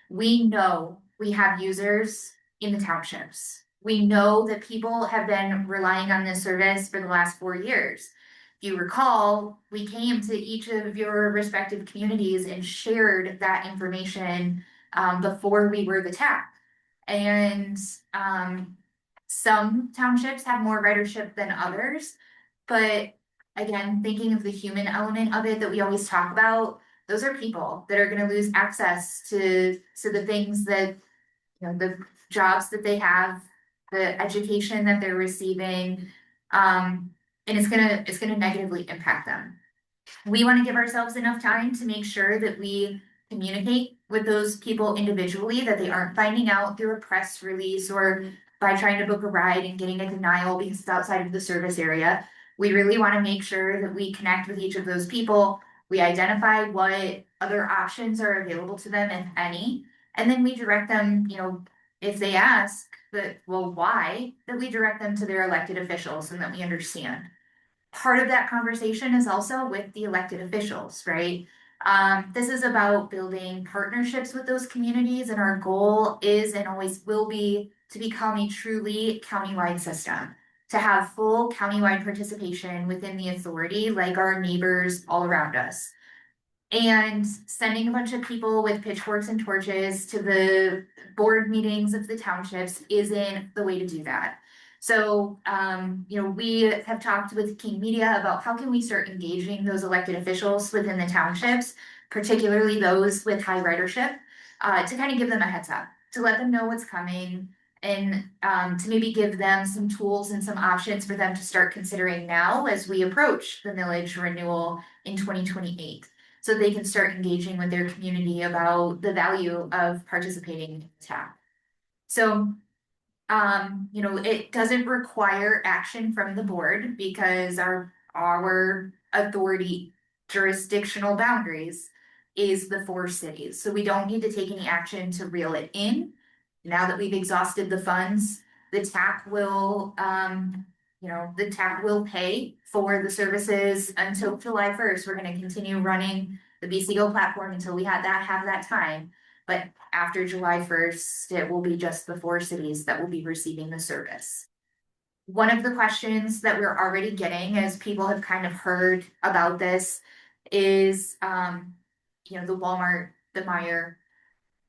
We know we have users in the townships. We know that people have been relying on this service for the last 4 years. If you recall, we came to each of your respective communities and shared that information before we were the TACC. And some townships have more ridership than others, but again, thinking of the human element of it that we always talk about, those are people that are going to lose access to the things that, the jobs that they have, the education that they're receiving, and it's gonna negatively impact them. We want to give ourselves enough time to make sure that we communicate with those people individually, that they aren't finding out through a press release or by trying to book a ride and getting a denial because it's outside of the service area. We really want to make sure that we connect with each of those people. We identify what other options are available to them, if any, and then we direct them, if they ask that, well, why, that we direct them to their elected officials and that we understand. Part of that conversation is also with the elected officials, right? This is about building partnerships with those communities, and our goal is and always will be to become a truly countywide system, to have full countywide participation within the authority like our neighbors all around us. And sending a bunch of people with pitchforks and torches to the board meetings of the townships isn't the way to do that. So, we have talked with King Media about how can we start engaging those elected officials within the townships, particularly those with high ridership, to kind of give them a heads up, to let them know what's coming, and to maybe give them some tools and some options for them to start considering now as we approach the millage renewal in 2028. so they can start engaging with their community about the value of participating in TACC. So, you know, it doesn't require action from the board because our authority jurisdictional boundaries is the 4 cities. So we don't need to take any action to reel it in. Now that we've exhausted the funds, the TAC will, you know, the TAC will pay for the services until July 1st. We're going to continue running the BCO platform until we have that time. But after July 1st, it will be just the 4 cities that will be receiving the service. One of the questions that we're already getting, as people have kind of heard about this, is, you know, the Walmart, the Meijer.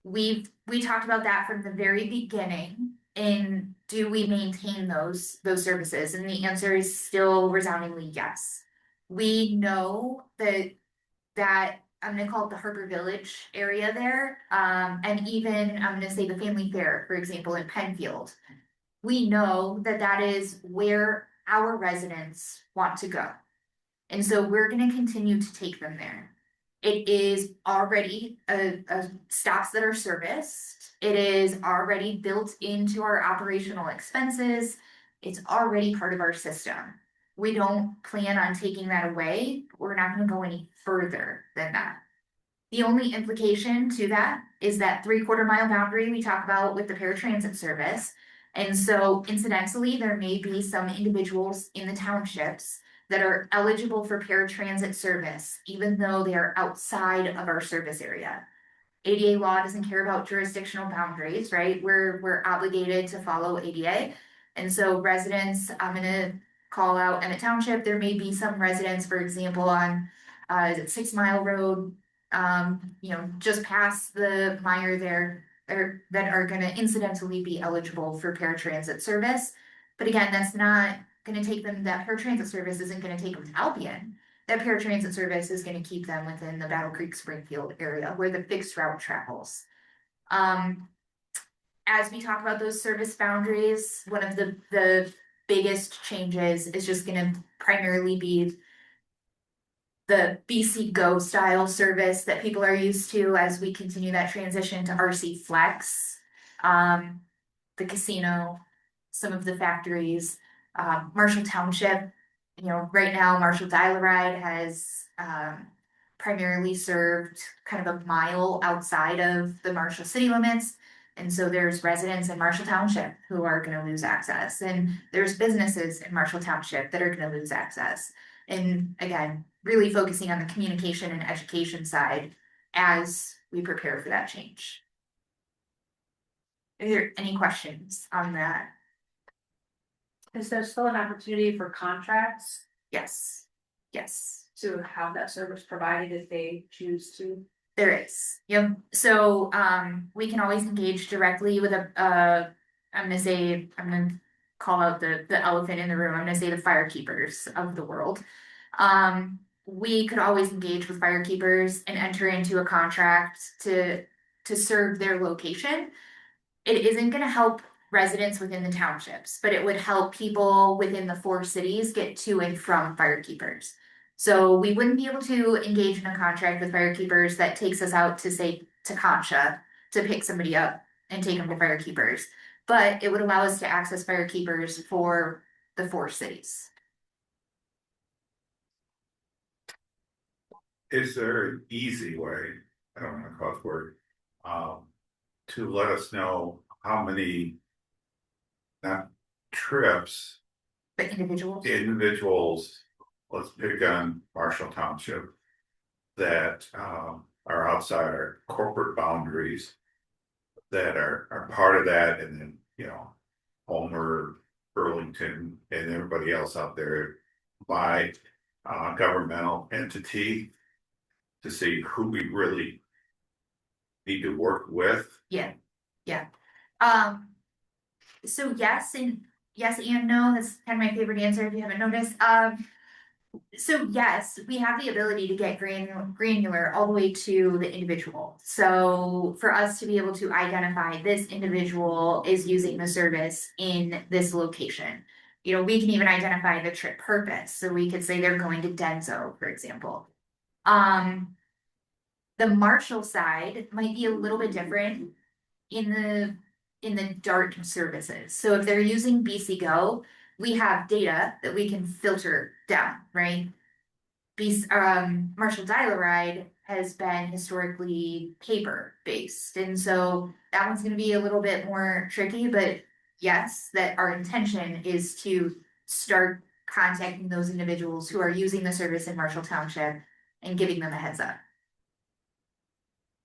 We talked about that from the very beginning. And do we maintain those services? And the answer is still resoundingly yes. We know that I'm gonna call it the Harper Village area there, and even I'm gonna say the Family Fair, for example, in Penfield. We know that is where our residents want to go. And so we're gonna continue to take them there. It is already a stops that are serviced. It is already built into our operational expenses. It's already part of our system. We don't plan on taking that away. We're not going to go any further than that. The only implication to that is that 3/4 mile boundary we talk about with the paratransit service. And so incidentally, there may be some individuals in the townships that are eligible for paratransit service, even though they are outside of our service area. ADA law doesn't care about jurisdictional boundaries, right? We're obligated to follow ADA. And so residents, I'm gonna call out Emmett Township. There may be some residents, for example, on 6 Mile Road, you know, just past the Meijer there, that are gonna incidentally be eligible for paratransit service. But again, that's not gonna take them, that paratransit service isn't gonna take them to Albion. That paratransit service is gonna keep them within the Battle Creek Springfield area where the fixed route travels. As we talk about those service boundaries, one of the biggest changes is just gonna primarily be the BC Go style service that people are used to as we continue that transition to RC Flex. The casino, some of the factories, Marshall Township, you know, right now Marshall Dial-A-Ride has primarily served kind of a mile outside of the Marshall city limits. And so there's residents in Marshall Township who are going to lose access. And there's businesses in Marshall Township that are going to lose access. And again, really focusing on the communication and education side as we prepare for that change. Are there any questions on that?
Is there still an opportunity for contracts
Yes. Yes.
to have that service provided if they choose to?
There is. Yep. So we can always engage directly with I'm gonna call out the elephant in the room. I'm gonna say the firekeepers of the world. We could always engage with firekeepers and enter into a contract to serve their location. It isn't gonna help residents within the townships, but it would help people within the 4 cities get to and from firekeepers. So we wouldn't be able to engage in a contract with firekeepers that takes us out to say to Concha to pick somebody up and take them to firekeepers. But it would allow us to access firekeepers for the 4 cities.
Is there an easy way, I don't want to call it word, to let us know how many, not trips,
But
individuals, let's pick on Marshall Township, that are outside our corporate boundaries, that are part of that, and then, you know, Homer, Burlington, and everybody else out there by governmental entity to see who we really need to work with.
Yeah. So yes and no. That's kind of my favorite answer if you haven't noticed. So yes, we have the ability to get granular all the way to the individual. So for us to be able to identify this individual is using the service in this location. You know, we can even identify the trip purpose. So we could say they're going to Denso, for example. The Marshall side might be a little bit different in the DART services. So if they're using BC Go, we have data that we can filter down, right? Marshall Dial-A-Ride has been historically paper based, and so that one's gonna be a little bit more tricky, but yes, that our intention is to start contacting those individuals who are using the service in Marshall Township and giving them a heads up.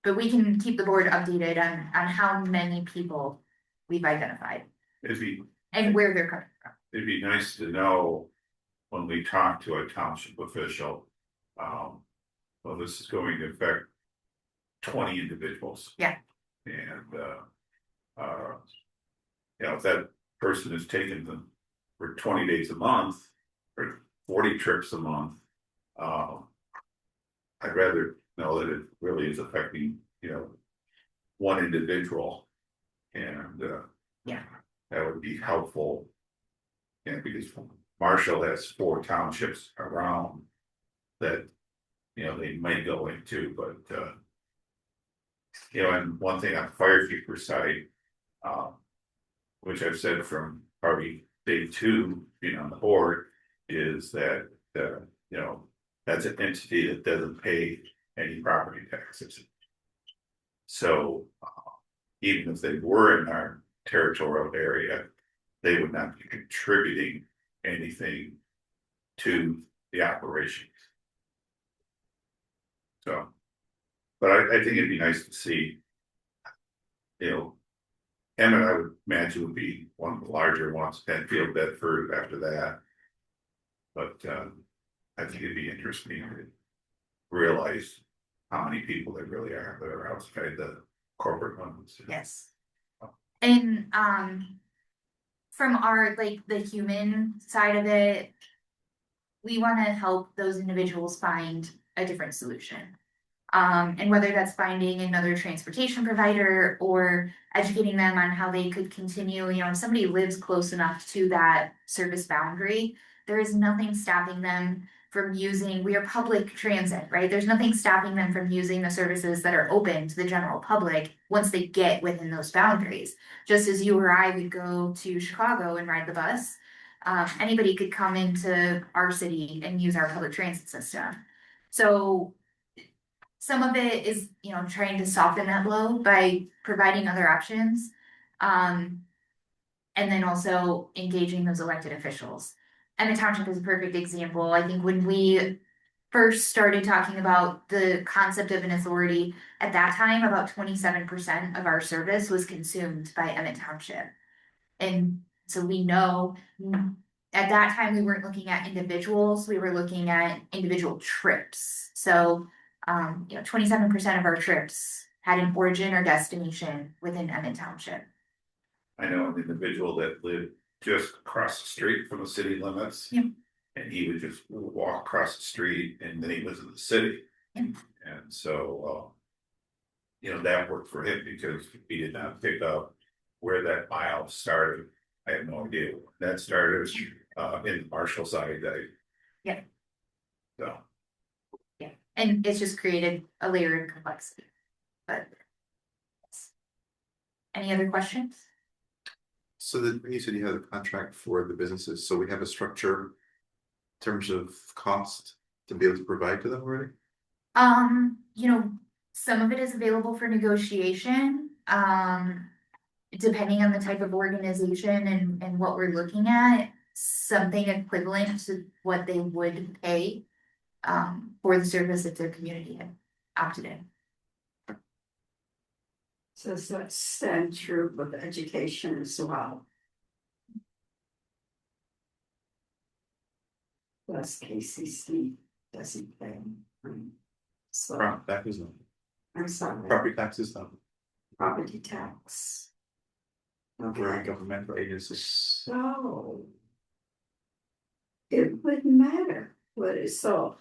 But we can keep the board updated on how many people we've identified
It'd be,
and where they're coming from.
it'd be nice to know when we talk to a township official. Well, this is going to affect 20 individuals.
Yeah.
And, if that person is taking them for 20 days a month, or 40 trips a month, I'd rather know that it really is affecting, one individual. And,
Yeah.
that would be helpful. Yeah, because Marshall has 4 townships around that, they might go into, but, and one thing on firekeeper side, which I've said from probably day 2 being on the board, is that, that's an entity that doesn't pay any property taxes. So, even if they were in our territorial area, they would not be contributing anything to the operations. So, but I think it'd be nice to see, Emmett, I would imagine would be one of the larger ones, Penfield, Bedford after that. But I think it'd be interesting to realize how many people there really are that are outside the corporate ones.
Yes. And from our the human side of it, we want to help those individuals find a different solution. And whether that's finding another transportation provider or educating them on how they could continue, if somebody lives close enough to that service boundary, there is nothing stopping them from using, we are public transit, right? There's nothing stopping them from using the services that are open to the general public once they get within those boundaries. Just as you or I would go to Chicago and ride the bus, anybody could come into our city and use our public transit system. So some of it is, trying to soften that blow by providing other options. And then also engaging those elected officials. And the township is a perfect example. I think when we first started talking about the concept of an authority, at that time, about 27% of our service was consumed by Emmett Township. And so we know at that time, we weren't looking at individuals, we were looking at individual trips. So 27% of our trips had an origin or destination within Emmett Township.
I know an individual that lived just across the street from the city limits.
Yep.
And he would just walk across the street and then he was in the city.
Yep.
And so, that worked for him because he did not pick up where that mile started. I have no idea when that started, in the Marshall side.
Yeah.
So.
Yeah, and it's just created a layer of complexity, but. Any other questions?
So you said you had a contract for the businesses, so we have a structure in terms of cost to be able to provide to them already?
Some of it is available for negotiation, depending on the type of organization and what we're looking at, something equivalent to what they would pay for the service that their community had opted in.
So does that stand true with education as well? Plus KCC doesn't pay. So,
Property taxes, no.
I'm sorry,
Property taxes, no.
property tax.
We're a
Okay,
governmental agency.
so. It wouldn't matter, would it? So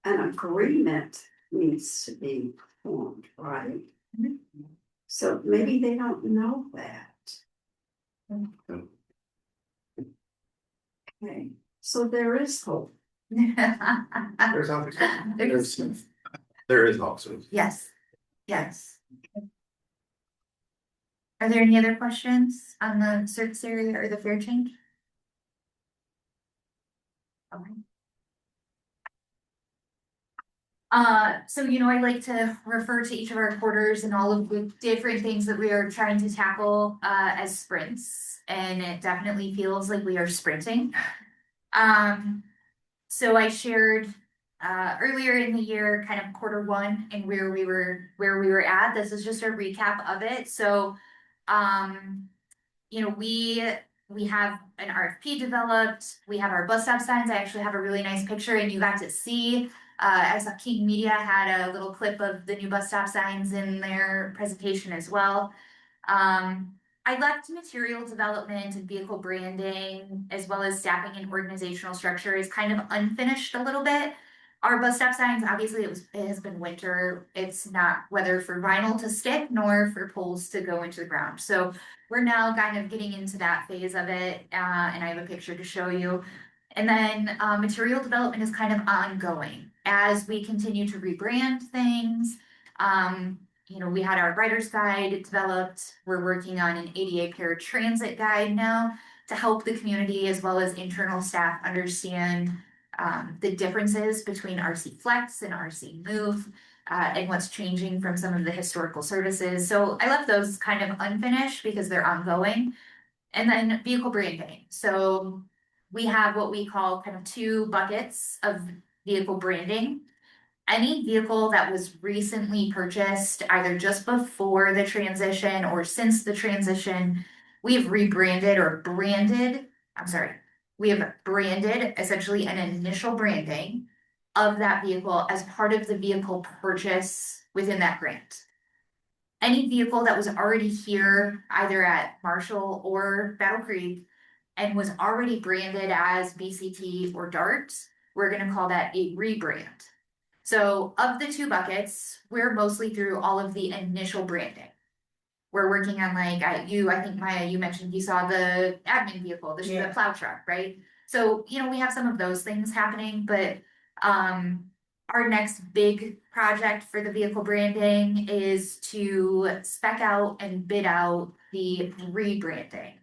an agreement needs to be formed, right?
Mhm.
So maybe they don't know that. Okay, so there is hope.
There's obviously, there is also.
Yes, Yes. Are there any other questions on the surface area or the fare change? Okay. So I like to refer to each of our quarters and all of the different things that we are trying to tackle as sprints, and it definitely feels like we are sprinting. So I shared earlier in the year, kind of quarter one and where we were at. This is just a recap of it. So, we have an RFP developed. We have our bus stop signs. I actually have a really nice picture, and you got to see. I saw King Media had a little clip of the new bus stop signs in their presentation as well. I left material development and vehicle branding, as well as staffing and organizational structure, is kind of unfinished a little bit. Our bus stop signs, obviously, it has been winter. It's not weather for vinyl to stick, nor for poles to go into the ground. So we're now kind of getting into that phase of it, and I have a picture to show you. And then material development is kind of ongoing as we continue to rebrand things. We had our writer's guide developed. We're working on an ADA paratransit guide now to help the community as well as internal staff understand the differences between RC Flex and RC Move, and what's changing from some of the historical services. So I left those kind of unfinished because they're ongoing. And then vehicle branding. So we have what we call kind of two buckets of vehicle branding. Any vehicle that was recently purchased, either just before the transition or since the transition, we've rebranded or branded, we have branded essentially an initial branding of that vehicle as part of the vehicle purchase within that grant. Any vehicle that was already here, either at Marshall or Battle Creek, and was already branded as BCT or DART, we're going to call that a rebrand. So of the two buckets, we're mostly through all of the initial branding. We're working on I think Maya, you mentioned you saw the admin vehicle, the plow truck, right? So, we have some of those things happening, but our next big project for the vehicle branding is to spec out and bid out the rebranding.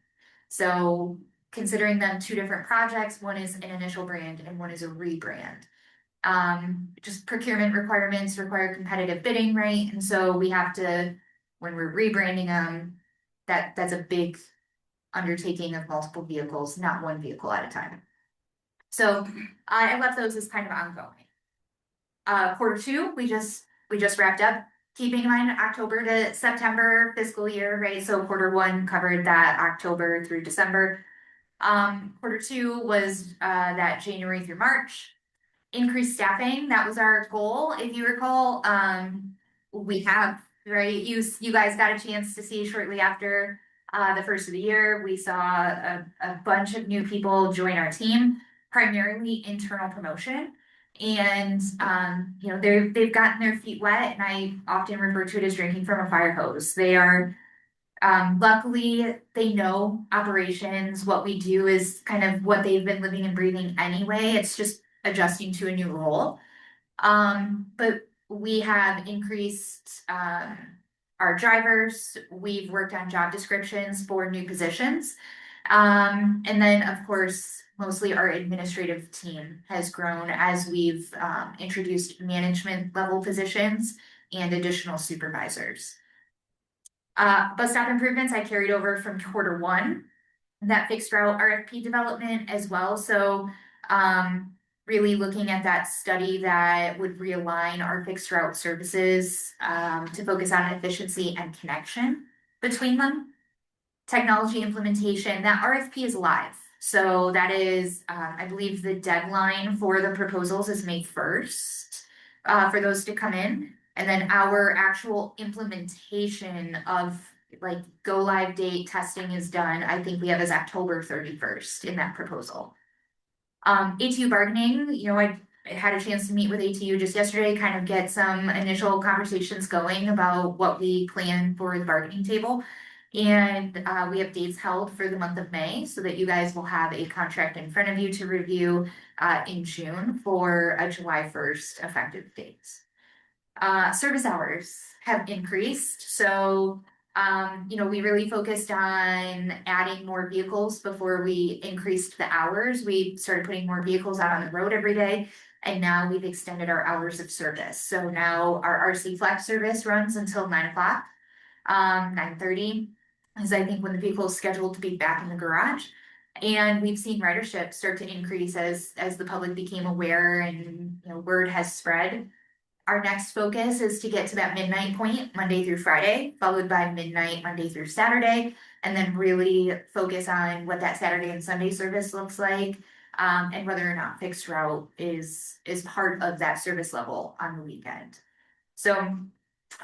So considering them two different projects, one is an initial brand and one is a rebrand. Just procurement requirements require competitive bidding, right? And so we have to, when we're rebranding them, that's a big undertaking of multiple vehicles, not one vehicle at a time. So I left those as kind of ongoing. Quarter two, we just wrapped up. Keeping in mind October to September fiscal year, right? So quarter one covered that October through December. Quarter two was that January through March. Increased staffing, that was our goal. If you recall, we have, right, you guys got a chance to see shortly after the first of the year, we saw a bunch of new people join our team, primarily internal promotion. And they've gotten their feet wet, and I often refer to it as drinking from a fire hose. They are luckily, they know operations. What we do is kind of what they've been living and breathing anyway. It's just adjusting to a new role. But we have increased our drivers. We've worked on job descriptions for new positions. And then, of course, mostly our administrative team has grown as we've introduced management level positions and additional supervisors. Bus stop improvements I carried over from quarter one, that fixed route RFP development as well. So really looking at that study that would realign our fixed route services to focus on efficiency and connection between them. Technology implementation, that RFP is live. So that is, I believe the deadline for the proposals is May 1st for those to come in. And then our actual implementation of go live date testing is done. I think we have as October 31st in that proposal. ATU bargaining, I had a chance to meet with ATU just yesterday, kind of get some initial conversations going about what we plan for the bargaining table. And we have dates held for the month of May so that you guys will have a contract in front of you to review in June for a July 1st effective date. Service hours have increased, so we really focused on adding more vehicles before we increased the hours. We started putting more vehicles out on the road every day, and now we've extended our hours of service. So now our RC Flex service runs until 9 o'clock, 9:30, is I think when the vehicle is scheduled to be back in the garage. And we've seen ridership start to increase as the public became aware and word has spread. Our next focus is to get to that midnight point, Monday through Friday, followed by midnight, Monday through Saturday, and then really focus on what that Saturday and Sunday service looks like, and whether or not fixed route is part of that service level on the weekend. So,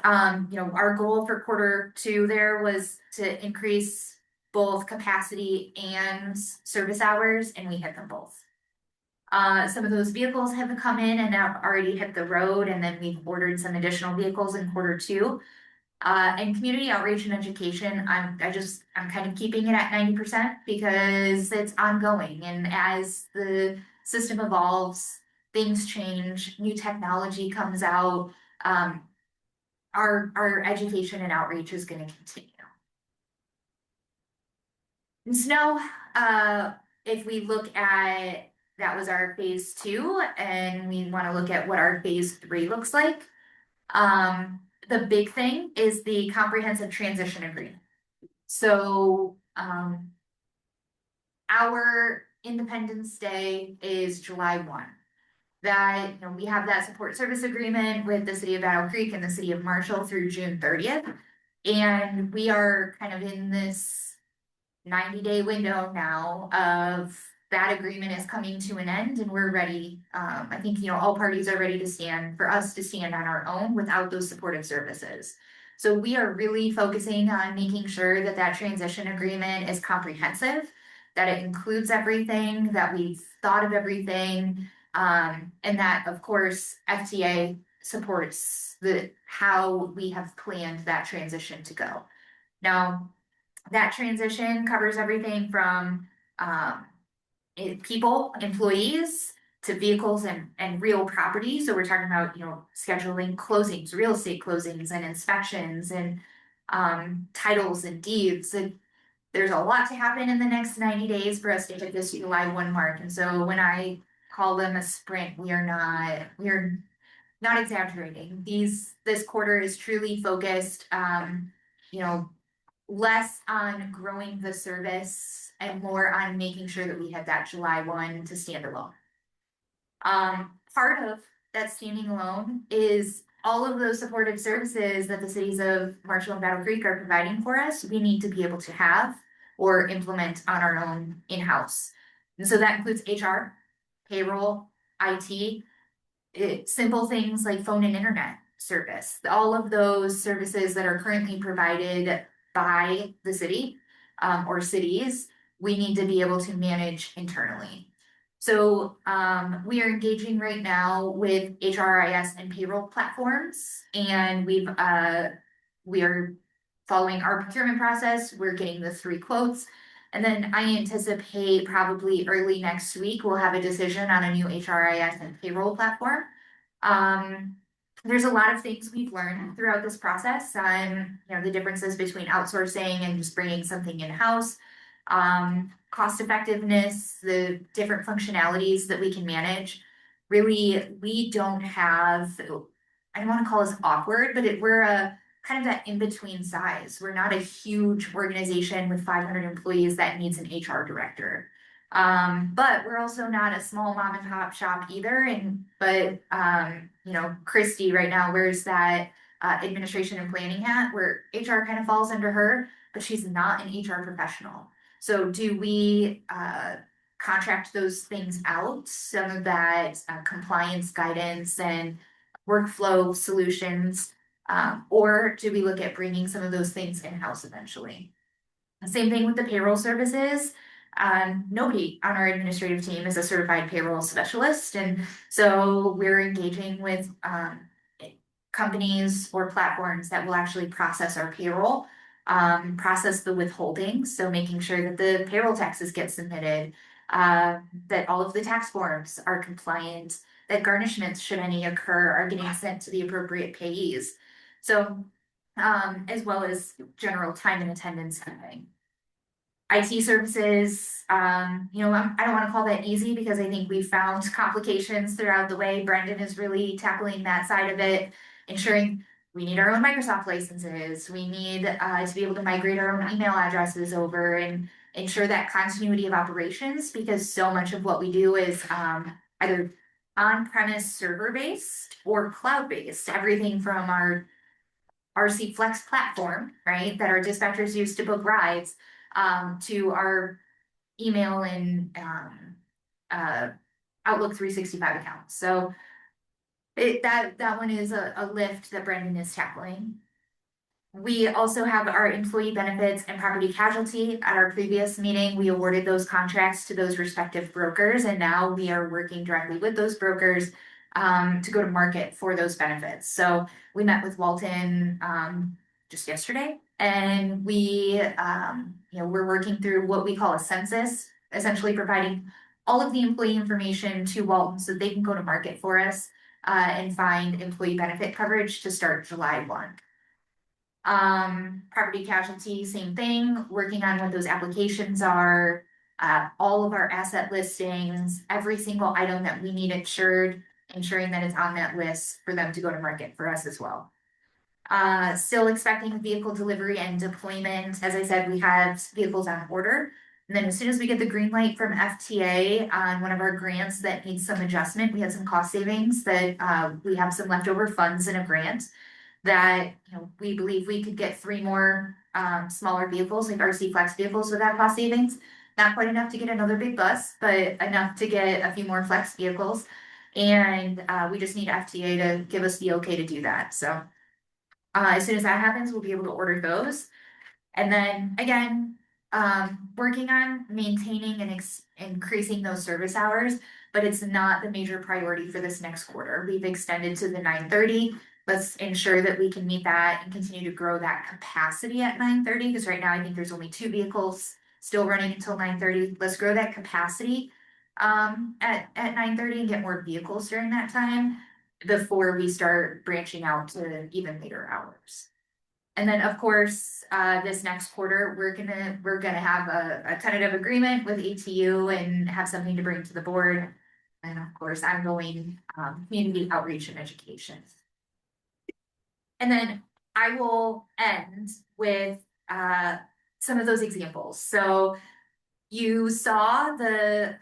our goal for Q2 there was to increase both capacity and service hours, and we hit them both. Some of those vehicles have come in and have already hit the road, and then we've ordered some additional vehicles in Q2. And community outreach and education, I'm kind of keeping it at 90% because it's ongoing. And as the system evolves, things change, new technology comes out, our education and outreach is going to continue. And snow, if we look at that was our phase 2, and we want to look at what our phase 3 looks like. The big thing is the comprehensive transition agreement. So our Independence Day is July 1. That we have that support service agreement with the city of Battle Creek and the city of Marshall through June 30th. And we are kind of in this 90-day window now of that agreement is coming to an end, and we're ready. I think all parties are ready to stand on our own without those supportive services. So we are really focusing on making sure that that transition agreement is comprehensive, that it includes everything, that we've thought of everything, and that of course FTA supports how we have planned that transition to go. Now, that transition covers everything from people, employees, to vehicles and real property. So we're talking about, scheduling closings, real estate closings and inspections and titles and deeds. And there's a lot to happen in the next 90 days for us to hit this July 1 mark. And so when I call them a sprint, we are not exaggerating. This quarter is truly focused, less on growing the service and more on making sure that we have that July 1 to stand alone. Part of that standing alone is all of those supportive services that the cities of Marshall and Battle Creek are providing for us, we need to be able to have or implement on our own in-house. And so that includes HR, payroll, IT, simple things like phone and internet service. All of those services that are currently provided by the city or cities, we need to be able to manage internally. So we are engaging right now with HRIS and payroll platforms, and we are following our procurement process. We're getting the 3 quotes, and then I anticipate probably early next week we'll have a decision on a new HRIS and payroll platform. There's a lot of things we've learned throughout this process on, the differences between outsourcing and just bringing something in-house, cost effectiveness, the different functionalities that we can manage. Really, we don't have, I don't want to call us awkward, but we're a kind of that in-between size. We're not a huge organization with 500 employees that needs an HR director. But we're also not a small mom and pop shop either. But Christy right now wears that administration and planning hat where HR kind of falls under her, but she's not an HR professional. So do we contract those things out, some of that compliance guidance and workflow solutions, or do we look at bringing some of those things in-house eventually? Same thing with the payroll services. Nobody on our administrative team is a certified payroll specialist, and so we're engaging with companies or platforms that will actually process our payroll, process the withholding, so making sure that the payroll taxes get submitted, that all of the tax forms are compliant, that garnishments, should any occur, are getting sent to the appropriate payees. So, as well as general time and attendance funding. IT services, I don't want to call that easy because I think we found complications throughout the way. Brendan is really tackling that side of it, ensuring we need our own Microsoft licenses. We need to be able to migrate our own email addresses over and ensure that continuity of operations, because so much of what we do is either on-premise server-based or cloud-based. Everything from our RC Flex platform, right, that our dispatchers use to book rides, to our email and Outlook 365 accounts. So that one is a lift that Brendan is tackling. We also have our employee benefits and property casualty. At our previous meeting, we awarded those contracts to those respective brokers, and now we are working directly with those brokers to go to market for those benefits. So we met with Walton just yesterday, and we're working through what we call a census, essentially providing all of the employee information to Walton so they can go to market for us and find employee benefit coverage to start July 1. Property casualty, same thing, working on what those applications are, all of our asset listings, every single item that we need insured, ensuring that it's on that list for them to go to market for us as well. Still expecting vehicle delivery and deployment. As I said, we have vehicles on order. And then as soon as we get the green light from FTA on one of our grants that needs some adjustment, we had some cost savings that we have some leftover funds in a grant that we believe we could get 3 more smaller vehicles, like RC Flex vehicles, with that cost savings. Not quite enough to get another big bus, but enough to get a few more Flex vehicles. And we just need FTA to give us the okay to do that. So as soon as that happens, we'll be able to order those. And then again, working on maintaining and increasing those service hours, but it's not the major priority for this next quarter. We've extended to the 9:30. Let's ensure that we can meet that and continue to grow that capacity at 9:30, because right now I think there's only 2 vehicles still running until 9:30. Let's grow that capacity at 9:30 and get more vehicles during that time before we start branching out to even later hours. And then, of course, this next quarter, we're gonna have a tentative agreement with ATU and have something to bring to the board. And of course, I'm going community outreach and education. And then I will end with some of those examples. So you saw the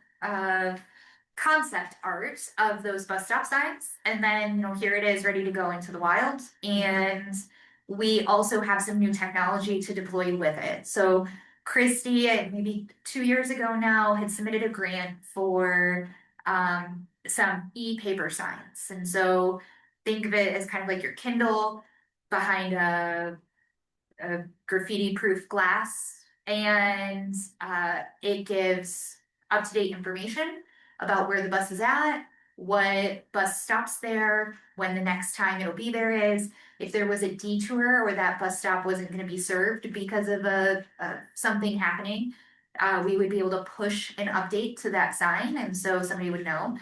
concept art of those bus stop signs, and then here it is ready to go into the wild. And we also have some new technology to deploy with it. So Christy, maybe 2 years ago now, had submitted a grant for some e-paper signs. And so think of it as kind of like your Kindle behind a graffiti-proof glass, and it gives up-to-date information about where the bus is at, what bus stops there, when the next time it'll be there is, if there was a detour or that bus stop wasn't going to be served because of something happening, we would be able to push an update to that sign, and so somebody would know.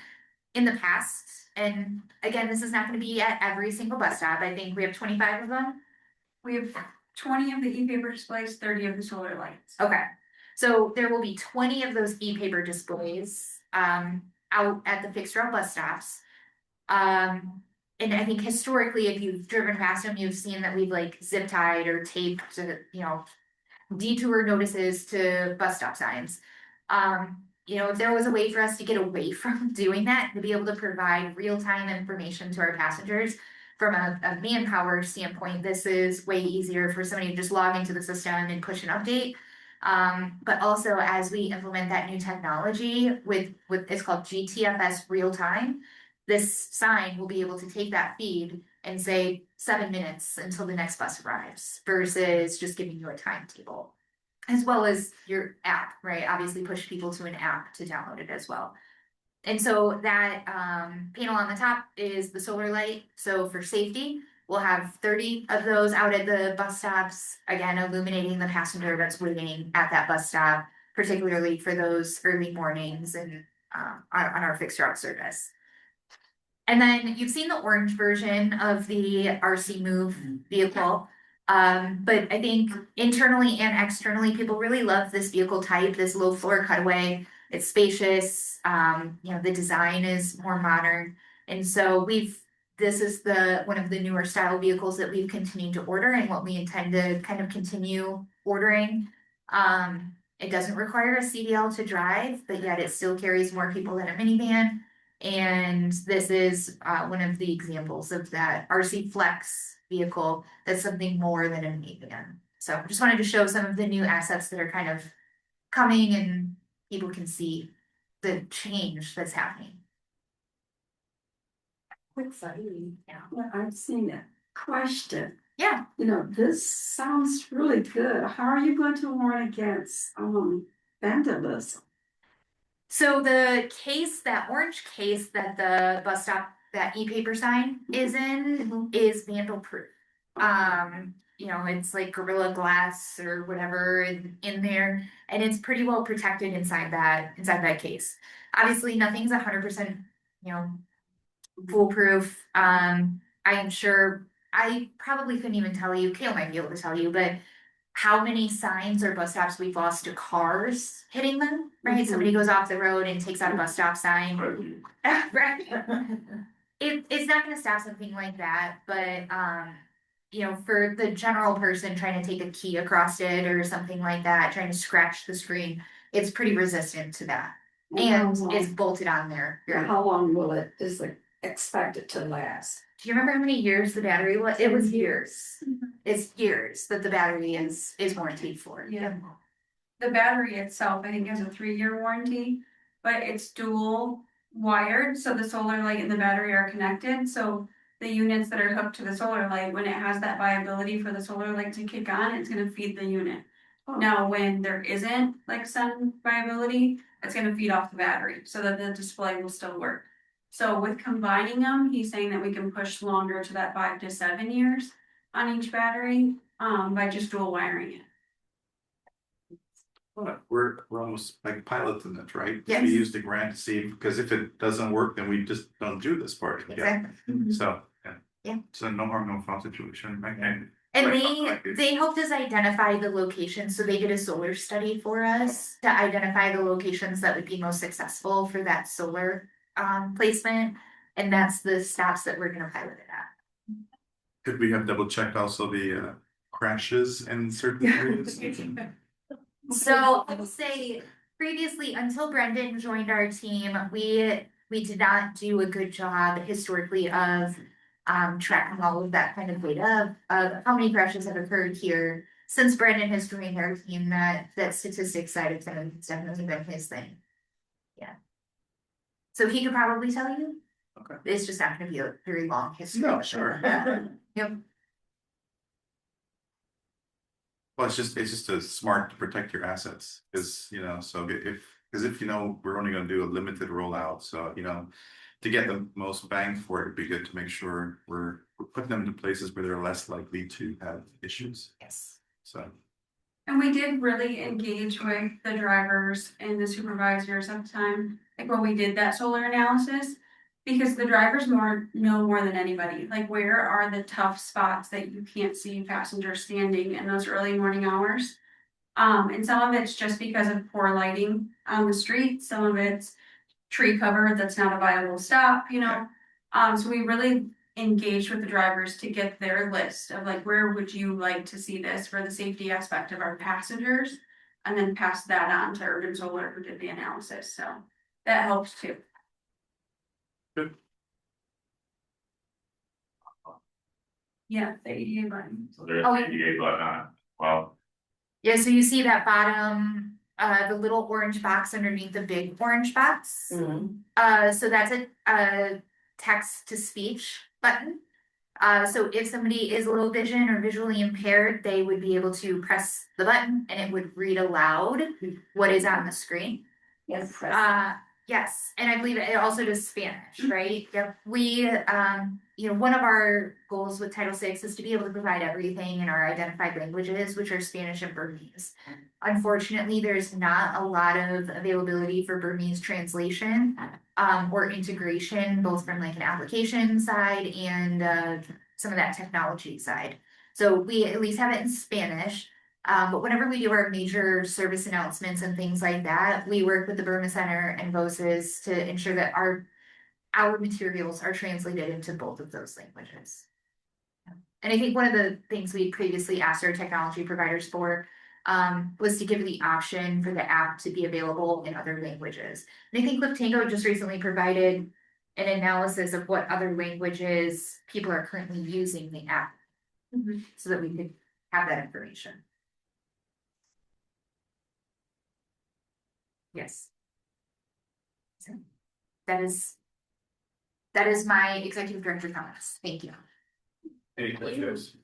In the past, and again, this is not going to be at every single bus stop. I think we have 25 of them.
We have 20 of the e-paper displays, 30 of the solar lights.
Okay, so there will be 20 of those e-paper displays out at the fixed route bus stops. And I think historically, if you've driven past them, you've seen that we've like zip tied or taped, detour notices to bus stop signs. If there was a way for us to get away from doing that, to be able to provide real-time information to our passengers from a manpower standpoint, this is way easier for somebody to just log into the system and push an update. But also as we implement that new technology with it's called GTFS real time, this sign will be able to take that feed and say 7 minutes until the next bus arrives versus just giving you a timetable, as well as your app, right? Obviously push people to an app to download it as well. And so that panel on the top is the solar light. So for safety, we'll have 30 of those out at the bus stops, again, illuminating the passenger that's waiting at that bus stop, particularly for those early mornings and on our fixed route service. And then you've seen the orange version of the RC Move vehicle. But I think internally and externally, people really love this vehicle type, this low floor cutaway. It's spacious. The design is more modern. And so this is one of the newer style vehicles that we've continued to order and what we intend to kind of continue ordering. It doesn't require a CDL to drive, but yet it still carries more people than a minivan. And this is one of the examples of that RC Flex vehicle that's something more than a minivan. So just wanted to show some of the new assets that are kind of coming and people can see the change that's happening.
Exciting. Yeah, I've seen it. Question.
Yeah.
This sounds really good. How are you going to warn against vandalism?
So the case, that orange case that the bus stop, that e-paper sign is in, is vandal proof. It's like Gorilla Glass or whatever in there, and it's pretty well protected inside that case. Obviously, nothing's 100%, foolproof. I am sure I probably couldn't even tell you. Kale might be able to tell you, but how many signs or bus stops we've lost to cars hitting them, right?
Mhm.
Somebody goes off the road and takes out a bus stop sign. Right. It's not gonna stop something like that, but for the general person trying to take a key across it or something like that, trying to scratch the screen, it's pretty resistant to that. And it's bolted on there.
How long is it expected to last?
Do you remember how many years the battery was? It was years. It's years that the battery is warranted for.
Yeah. The battery itself, I think, has a 3-year warranty, but it's dual wired, so the solar light and the battery are connected. So the units that are hooked to the solar light, when it has that viability for the solar light to kick on, it's gonna feed the unit. Now, when there isn't like sun viability, it's gonna feed off the battery so that the display will still work. So with combining them, he's saying that we can push longer to that 5 to 7 years on each battery, by just dual wiring it.
We're almost like piloting it, right?
Yes.
We use the grant to see, because if it doesn't work, then we just don't do this part.
Exactly.
So,
Yeah.
So no harm, no foul situation, right?
And they helped us identify the locations, so they did a solar study for us to identify the locations that would be most successful for that solar placement. And that's the stops that we're gonna pilot it at.
Could we have double checked also the crashes in certain areas?
So I will say previously, until Brendan joined our team, we did not do a good job historically of tracking all of that kind of data of how many crashes have occurred here. Since Brendan has joined our team, that statistics side of things has definitely been his thing. Yeah. So he could probably tell you.
Okay.
It's just not gonna be a very long history.
No, sure.
Yep.
Well, it's just a smart to protect your assets, because so if we're only gonna do a limited rollout, so to get the most bang for it, it'd be good to make sure we're putting them into places where they're less likely to have issues.
Yes.
So.
And we did really engage with the drivers and the supervisors at the time, like when we did that solar analysis. Because the drivers know more than anybody, like where are the tough spots that you can't see passengers standing in those early morning hours. And some of it's just because of poor lighting on the street, some of it's tree cover that's not a viable stop, So we really engaged with the drivers to get their list of like, where would you like to see this for the safety aspect of our passengers? And then pass that on to Urban Solar, who did the analysis, so that helps too.
Good.
Yeah, the ADA button.
So there's
Oh,
an ADA button on it. Wow.
Yeah, so you see that bottom, the little orange box underneath the big orange box. So that's a text to speech button. So if somebody is low vision or visually impaired, they would be able to press the button and it would read aloud what is on the screen.
Yes.
Yes, and I believe it also does Spanish, right? Yep. We, one of our goals with Title VI is to be able to provide everything in our identified languages, which are Spanish and Burmese. Unfortunately, there's not a lot of availability for Burmese translation, or integration, both from like an application side and some of that technology side. So we at least have it in Spanish. But whenever we do our major service announcements and things like that, we work with the Burma Center and VOSES to ensure that our materials are translated into both of those languages. And I think one of the things we previously asked our technology providers for was to give the option for the app to be available in other languages. And I think Liftango just recently provided an analysis of what other languages people are currently using the app, so that we could have that information. Yes. So that is my executive director comments. Thank you.
Any questions?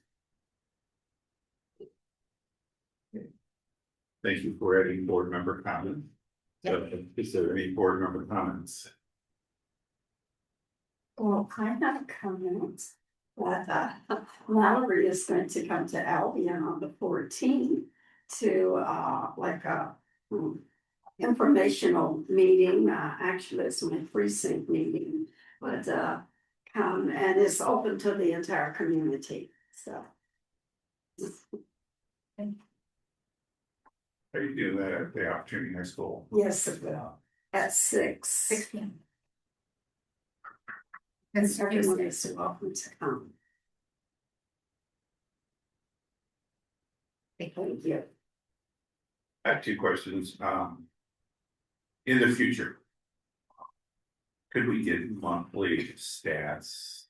Thank you for adding board member comment. Is there any board member comments?
Well, I have a comment that Mallory is going to come to Albion on the 14th to like a informational meeting. Actually, it's my precinct meeting, but come, and it's open to the entire community. So.
Are you doing that at the Opportunity High School?
Yes, it will. At 6
p.m.
And everyone is welcome to come. Thank you.
I have two questions. In the future, could we get monthly stats?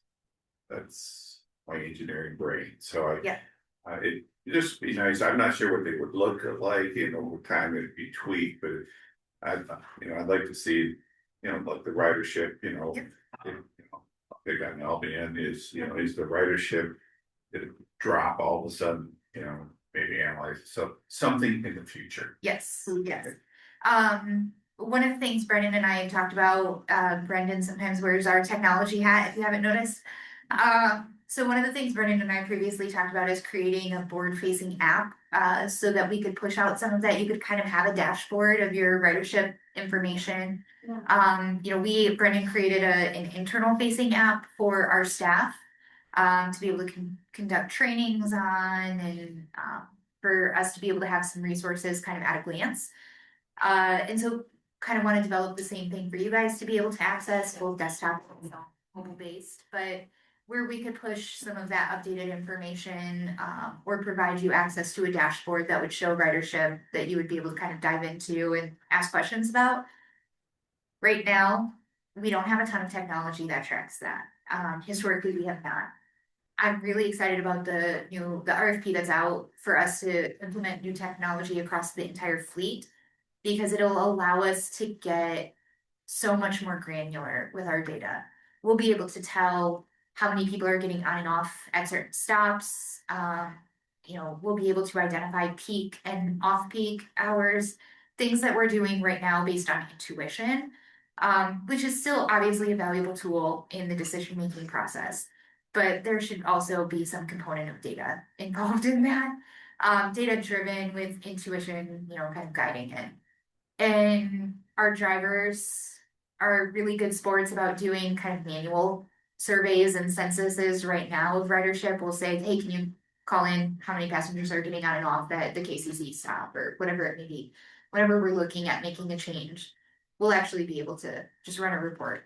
That's my engineering brain. So it just be nice. I'm not sure what they would look like, over time it'd be tweaked, but I'd like to see, like the ridership, big on Albion is the ridership, did it drop all of a sudden, maybe analyze, so something in the future.
Yes, yes. One of the things Brendan and I have talked about, Brendan sometimes wears our technology hat, if you haven't noticed. So one of the things Brendan and I previously talked about is creating a board-facing app, so that we could push out some of that. You could kind of have a dashboard of your ridership information. Brendan created an internal-facing app for our staff, to be able to conduct trainings on, and for us to be able to have some resources kind of at a glance. And so kind of want to develop the same thing for you guys to be able to access, both desktop and mobile based, but where we could push some of that updated information, or provide you access to a dashboard that would show ridership that you would be able to kind of dive into and ask questions about. Right now, we don't have a ton of technology that tracks that. Historically, we have not. I'm really excited about the RFP that's out for us to implement new technology across the entire fleet, because it'll allow us to get so much more granular with our data. We'll be able to tell how many people are getting on and off at certain stops. We'll be able to identify peak and off-peak hours, things that we're doing right now based on intuition, which is still obviously a valuable tool in the decision-making process. But there should also be some component of data involved in that, data-driven with intuition, kind of guiding it. And our drivers are really good sports about doing kind of manual surveys and censuses right now of ridership. We'll say, hey, can you call in how many passengers are getting on and off at the KCC stop, or whatever it may be. Whenever we're looking at making a change, we'll actually be able to just run a report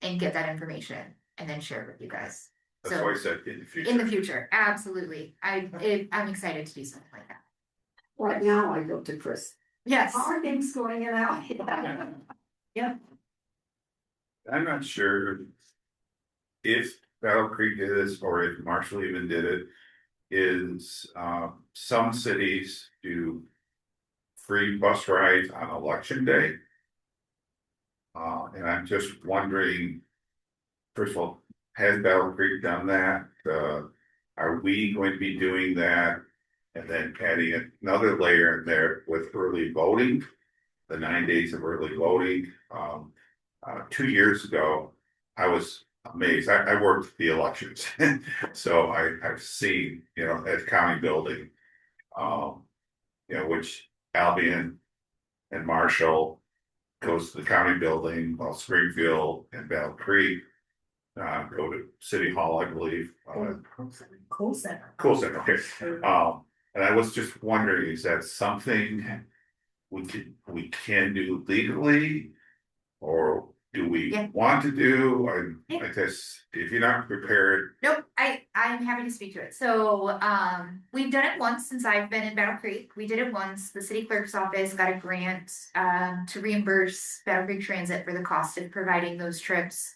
and get that information and then share it with you guys.
That's why I said in the future.
In the future, absolutely. I'm excited to do something like that.
Right now, I go to Chris.
Yes.
How are things going in out?
Yeah.
I'm not sure if Battle Creek did this or if Marshall even did it, is some cities do free bus rides on election day. And I'm just wondering, first of all, has Battle Creek done that? Are we going to be doing that? And then adding another layer in there with early voting. the 9 days of early voting. 2 years ago, I was amazed. I worked the elections, so I've seen, at the county building, which Albion and Marshall goes to the county building, while Springfield and Battle Creek go to City Hall, I believe.
Cool center.
Cool center, okay. And I was just wondering, is that something we can do legally? Or do we
Yeah.
want to do? Or
Yeah.
I guess if you're not prepared,
Nope, I'm happy to speak to it. So, we've done it once since I've been in Battle Creek. We did it once. The city clerk's office got a grant, to reimburse Battle Creek Transit for the cost of providing those trips.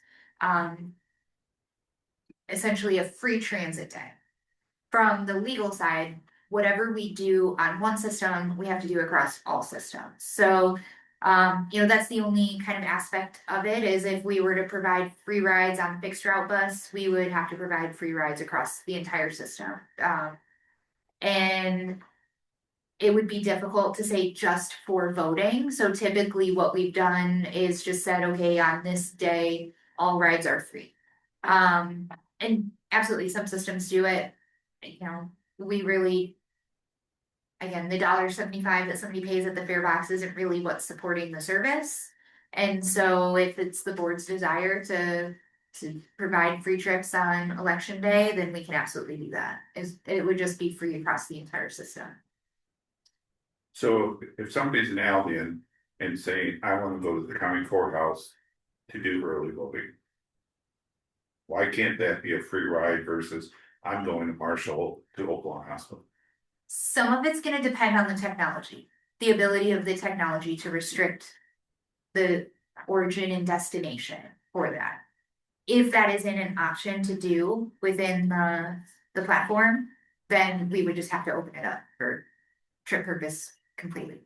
Essentially a free transit day. From the legal side, whatever we do on one system, we have to do across all systems. So, that's the only kind of aspect of it, is if we were to provide free rides on fixed route bus, we would have to provide free rides across the entire system. And it would be difficult to say just for voting. So typically what we've done is just said, okay, on this day, all rides are free. And absolutely, some systems do it. We really, again, the $1.75 that somebody pays at the fare box isn't really what's supporting the service. And so if it's the board's desire to provide free trips on election day, then we can absolutely do that. It would just be free across the entire system.
so if somebody's in Albion and saying, I want to go to the county courthouse to do early voting, why can't that be a free ride versus I'm going to Marshall to Oklahoma Hospital?
Some of it's going to depend on the technology, the ability of the technology to restrict the origin and destination for that. If that isn't an option to do within the platform, then we would just have to open it up for trip purpose completely.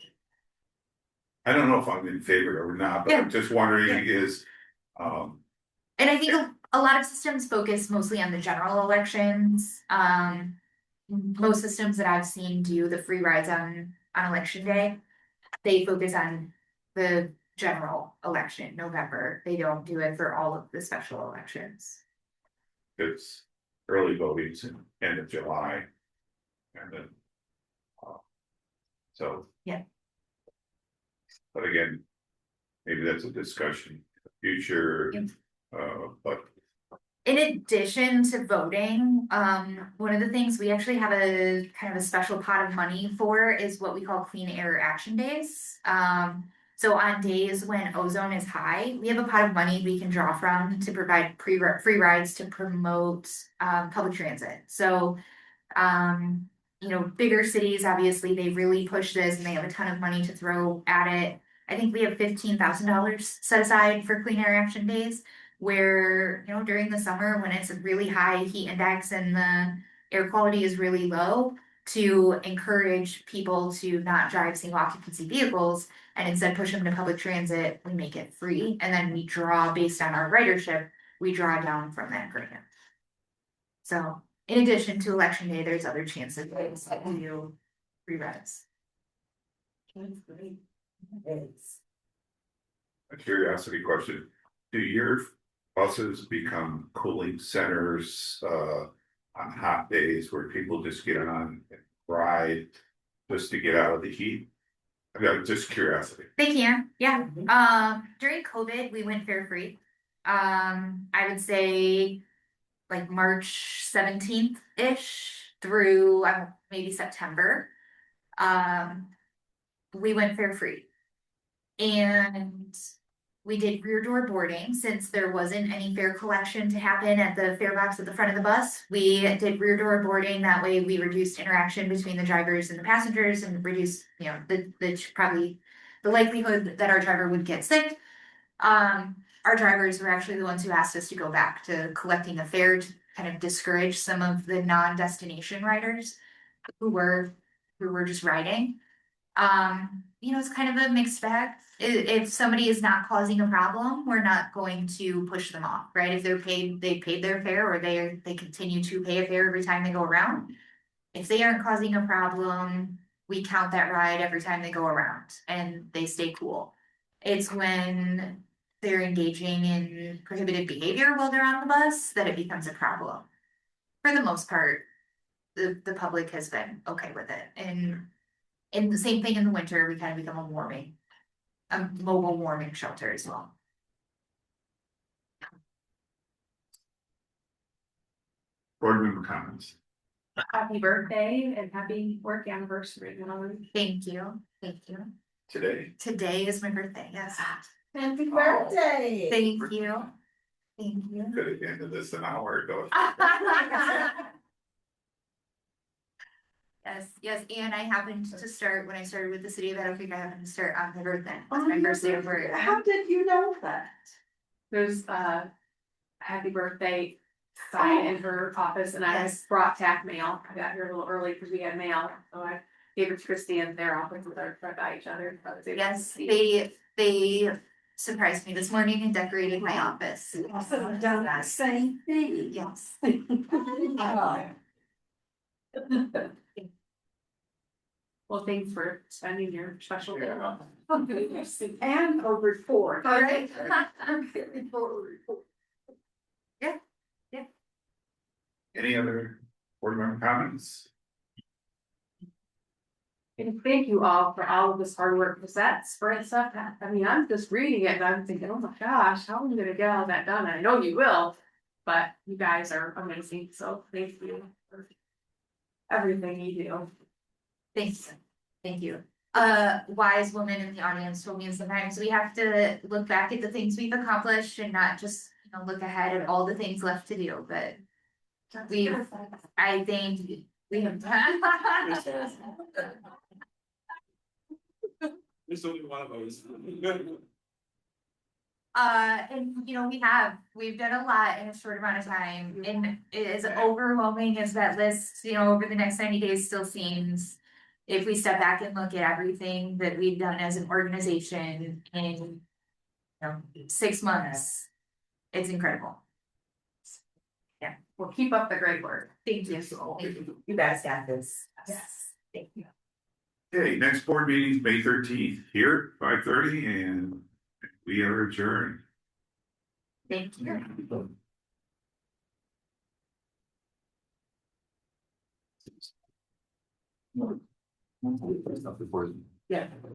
I don't know if I'm in favor or not, but I'm just wondering is,
And I think a lot of systems focus mostly on the general elections. Most systems that I've seen do the free rides on election day. They focus on the general election, November. They don't do it for all of the special elections.
it's early voting's in end of July. And then, so.
Yeah.
But again, maybe that's a discussion in the future,
Yep.
But
In addition to voting, one of the things we actually have a kind of a special pot of money for is what we call clean air action days. So on days when ozone is high, we have a pot of money we can draw from to provide free rides to promote public transit. So, bigger cities, obviously, they really push this and they have a ton of money to throw at it. I think we have $15,000 set aside for clean air action days, where, during the summer when it's a really high heat index and the air quality is really low, to encourage people to not drive single occupancy vehicles and instead push them to public transit, we make it free. And then we draw, based on our ridership, we draw down from that grant. So in addition to election day, there's other chances that we do free rides.
That's great.
a curiosity question, do your buses become cooling centers, on hot days where people just get on and ride just to get out of the heat? I mean, just curiosity.
They can, yeah. During COVID, we went fare free. I would say like March 17th-ish through maybe September. We went fare free. And we did rear door boarding since there wasn't any fare collection to happen at the fare box at the front of the bus. We did rear door boarding. That way we reduced interaction between the drivers and the passengers and reduced, probably the likelihood that our driver would get sick. Our drivers were actually the ones who asked us to go back to collecting a fare to kind of discourage some of the non-destination riders who were just riding. It's kind of a mixed bag. If somebody is not causing a problem, we're not going to push them off, right? If they paid their fare, or they continue to pay a fare every time they go around. If they aren't causing a problem, we count that ride every time they go around and they stay cool. It's when they're engaging in prohibited behavior while they're on the bus that it becomes a problem. For the most part, the public has been okay with it. And the same thing in the winter, we kind of become a mobile warming shelter as well.
Board member comments.
Happy birthday and happy work anniversary, Mallory.
Thank you, thank you.
Today.
Today is my birthday, yes.
Happy birthday.
Thank you. Thank you.
Could have ended this an hour ago.
Yes, and I happened to start, when I started with the city of Meadow Creek, I happened to start on my birthday. That's my first day of work.
How did you know that?
There's a happy birthday sign in her office and I
Yes.
brought TACC mail. I got here a little early because we had mail, so I gave it to Christy and their office with our right by each other. So I was able to
Yes,
see.
they surprised me this morning and decorated my office.
Also done the same thing.
Yes.
Well, thanks for spending your special day.
And a report.
All right.
Any other board member comments?
And thank you all for all of this hard work, because that spread stuff, I mean, I'm just reading it and I'm thinking, oh my gosh, how am I gonna get all that done? I know you will, but you guys are amazing, so thank you for everything you do.
Thanks, thank you. Wise woman in the audience told me sometimes we have to look back at the things we've accomplished and not just, look ahead at all the things left to do, but I think we have done.
There's only one of those.
And we've done a lot in a short amount of time, and as overwhelming as that list, over the next 90 days still seems. If we step back and look at everything that we've done as an organization in 6 months, it's incredible.
Yeah, well, keep up the great work.
Thank you.
You guys got this.
Yes, thank you.
Okay, next board meeting is May 13th here, 5:30, and we are adjourned.
Thank you.
Before
Yeah.